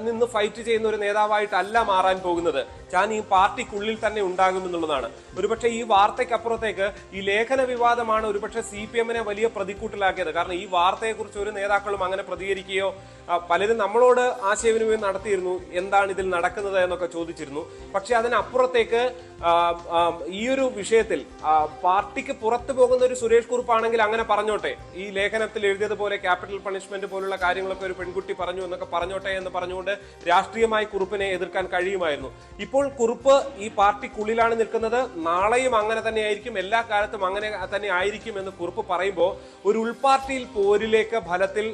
നിന്ന് ഫൈറ്റ് ചെയ്യുന്ന ഒരു നേതാവായിട്ടല്ല മാറാൻ പോകുന്നത്. ഞാൻ ഈ പാർട്ടിക്കുള്ളിൽ തന്നെ ഉണ്ടാകുമെന്നുള്ളതാണ്. ഒരുപക്ഷെ ഈ വാർത്തയ്ക്കപ്പുറത്തേക്ക് ഈ ലേഖന വിവാദമാണ് ഒരുപക്ഷെ CPM-നെ വലിയ പ്രതിക്കൂട്ടിലാക്കിയത്. കാരണം ഈ വാർത്തയെക്കുറിച്ച് ഒരു നേതാക്കളും അങ്ങനെ പ്രതികരിക്കുകയോ, പലരും നമ്മളോട് ആശയവിനിമയം നടത്തിയിരുന്നു, എന്താണ് ഇതിൽ നടക്കുന്നത് എന്നൊക്കെ ചോദിച്ചിരുന്നു. പക്ഷെ അതിനപ്പുറത്തേക്ക് ഈ ഒരു വിഷയത്തിൽ പാർട്ടിക്ക് പുറത്തു പോകുന്ന ഒരു സുരേഷ് കുറുപ്പാണെങ്കിൽ അങ്ങനെ പറഞ്ഞോട്ടെ, ഈ ലേഖനത്തിൽ എഴുതിയതുപോലെ ക്യാപിറ്റൽ പണിഷ്മെന്റ് പോലുള്ള കാര്യങ്ങളൊക്കെ ഒരു പെൺകുട്ടി പറഞ്ഞു എന്നൊക്കെ പറഞ്ഞോട്ടെ എന്ന് പറഞ്ഞുകൊണ്ട് രാഷ്ട്രീയമായി കുറുപ്പിനെ എതിർക്കാൻ കഴിയുമായിരുന്നു. ഇപ്പോൾ കുറുപ്പ് ഈ പാർട്ടിക്കുള്ളിലാണ് നിൽക്കുന്നത്. നാളെയും അങ്ങനെ തന്നെ ആയിരിക്കും, എല്ലാ കാലത്തും അങ്ങനെ തന്നെ ആയിരിക്കും എന്ന് കുറുപ്പ് പറയുമ്പോൾ ഒരു ഉൾപാർട്ടിയിൽ പോരിലേക്ക് ഫലത്തിൽ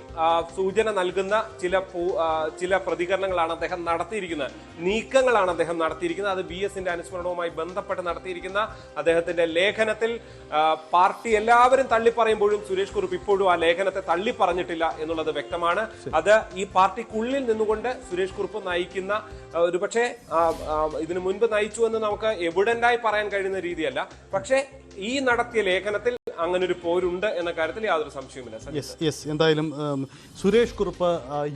സൂചന നൽകുന്ന ചില പ്രതികരണങ്ങളാണ് അദ്ദേഹം നടത്തിയിരിക്കുന്നത്, നീക്കങ്ങളാണ് അദ്ദേഹം നടത്തിയിരിക്കുന്നത്. അത് BS-ന്റെ അനുസ്മരണവുമായി ബന്ധപ്പെട്ട് നടത്തിയിരിക്കുന്ന അദ്ദേഹത്തിന്റെ ലേഖനത്തിൽ പാർട്ടി എല്ലാവരും തള്ളിപ്പറയുമ്പോഴും സുരേഷ് കുറുപ്പ് ഇപ്പോഴും ആ ലേഖനത്തെ തള്ളിപ്പറഞ്ഞിട്ടില്ല എന്നുള്ളത് വ്യക്തമാണ്. അത് ഈ പാർട്ടിക്കുള്ളിൽ നിന്നുകൊണ്ട് സുരേഷ് കുറുപ്പ് നയിക്കുന്ന, ഒരുപക്ഷെ ഇതിനു മുൻപ് നയിച്ചു എന്ന് നമുക്ക് എവിഡന്റായി പറയാൻ കഴിയുന്ന രീതിയല്ല, പക്ഷേ ഈ നടത്തിയ ലേഖനത്തിൽ അങ്ങനെ ഒരു പോരുണ്ട് എന്ന കാര്യത്തിൽ യാതൊരു സംശയവുമില്ല. എന്തായാലും സുരേഷ് കുറുപ്പ്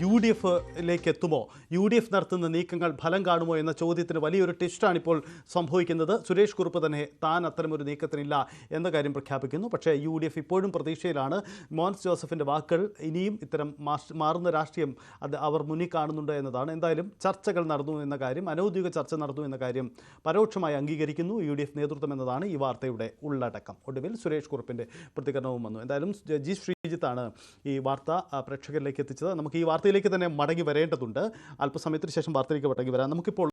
UDF-ലേക്ക് എത്തുമോ, UDF നടത്തുന്ന നീക്കങ്ങൾ ഫലം കാണുമോ എന്ന ചോദ്യത്തിന് വലിയൊരു ടെസ്റ്റാണ് ഇപ്പോൾ സംഭവിക്കുന്നത്. സുരേഷ് കുറുപ്പ് തന്നെ താൻ അത്തരമൊരു നീക്കത്തിനില്ല എന്ന കാര്യം പ്രഖ്യാപിക്കുന്നു. പക്ഷേ UDF ഇപ്പോഴും പ്രതീക്ഷയിലാണ്. മോൻസ് ജോസഫിൻ്റെ വാക്കുകൾ ഇനിയും ഇത്തരം മാറുന്ന രാഷ്ട്രീയം അവർ മുന്നിൽ കാണുന്നുണ്ട് എന്നതാണ്. എന്തായാലും ചർച്ചകൾ നടന്നു എന്ന കാര്യം, അനൗദ്യോഗിക ചർച്ച നടന്നു എന്ന കാര്യം പരോക്ഷമായി അംഗീകരിക്കുന്നു UDF നേതൃത്വം എന്നതാണ് ഈ വാർത്തയുടെ ഉള്ളടക്കം. ഒടുവിൽ സുരേഷ് കുറുപ്പിൻ്റെ പ്രതികരണവും വന്നു. എന്തായാലും G. ശ്രീജിത്താണ് ഈ വാർത്ത പ്രേക്ഷകരിലേക്ക് എത്തിച്ചത്. നമുക്ക് ഈ വാർത്തയിലേക്ക് തന്നെ മടങ്ങി വരേണ്ടതുണ്ട്. അല്പസമയത്തിന് ശേഷം വാർത്തയിലേക്ക് മടങ്ങി വരാം. നമുക്കിപ്പോൾ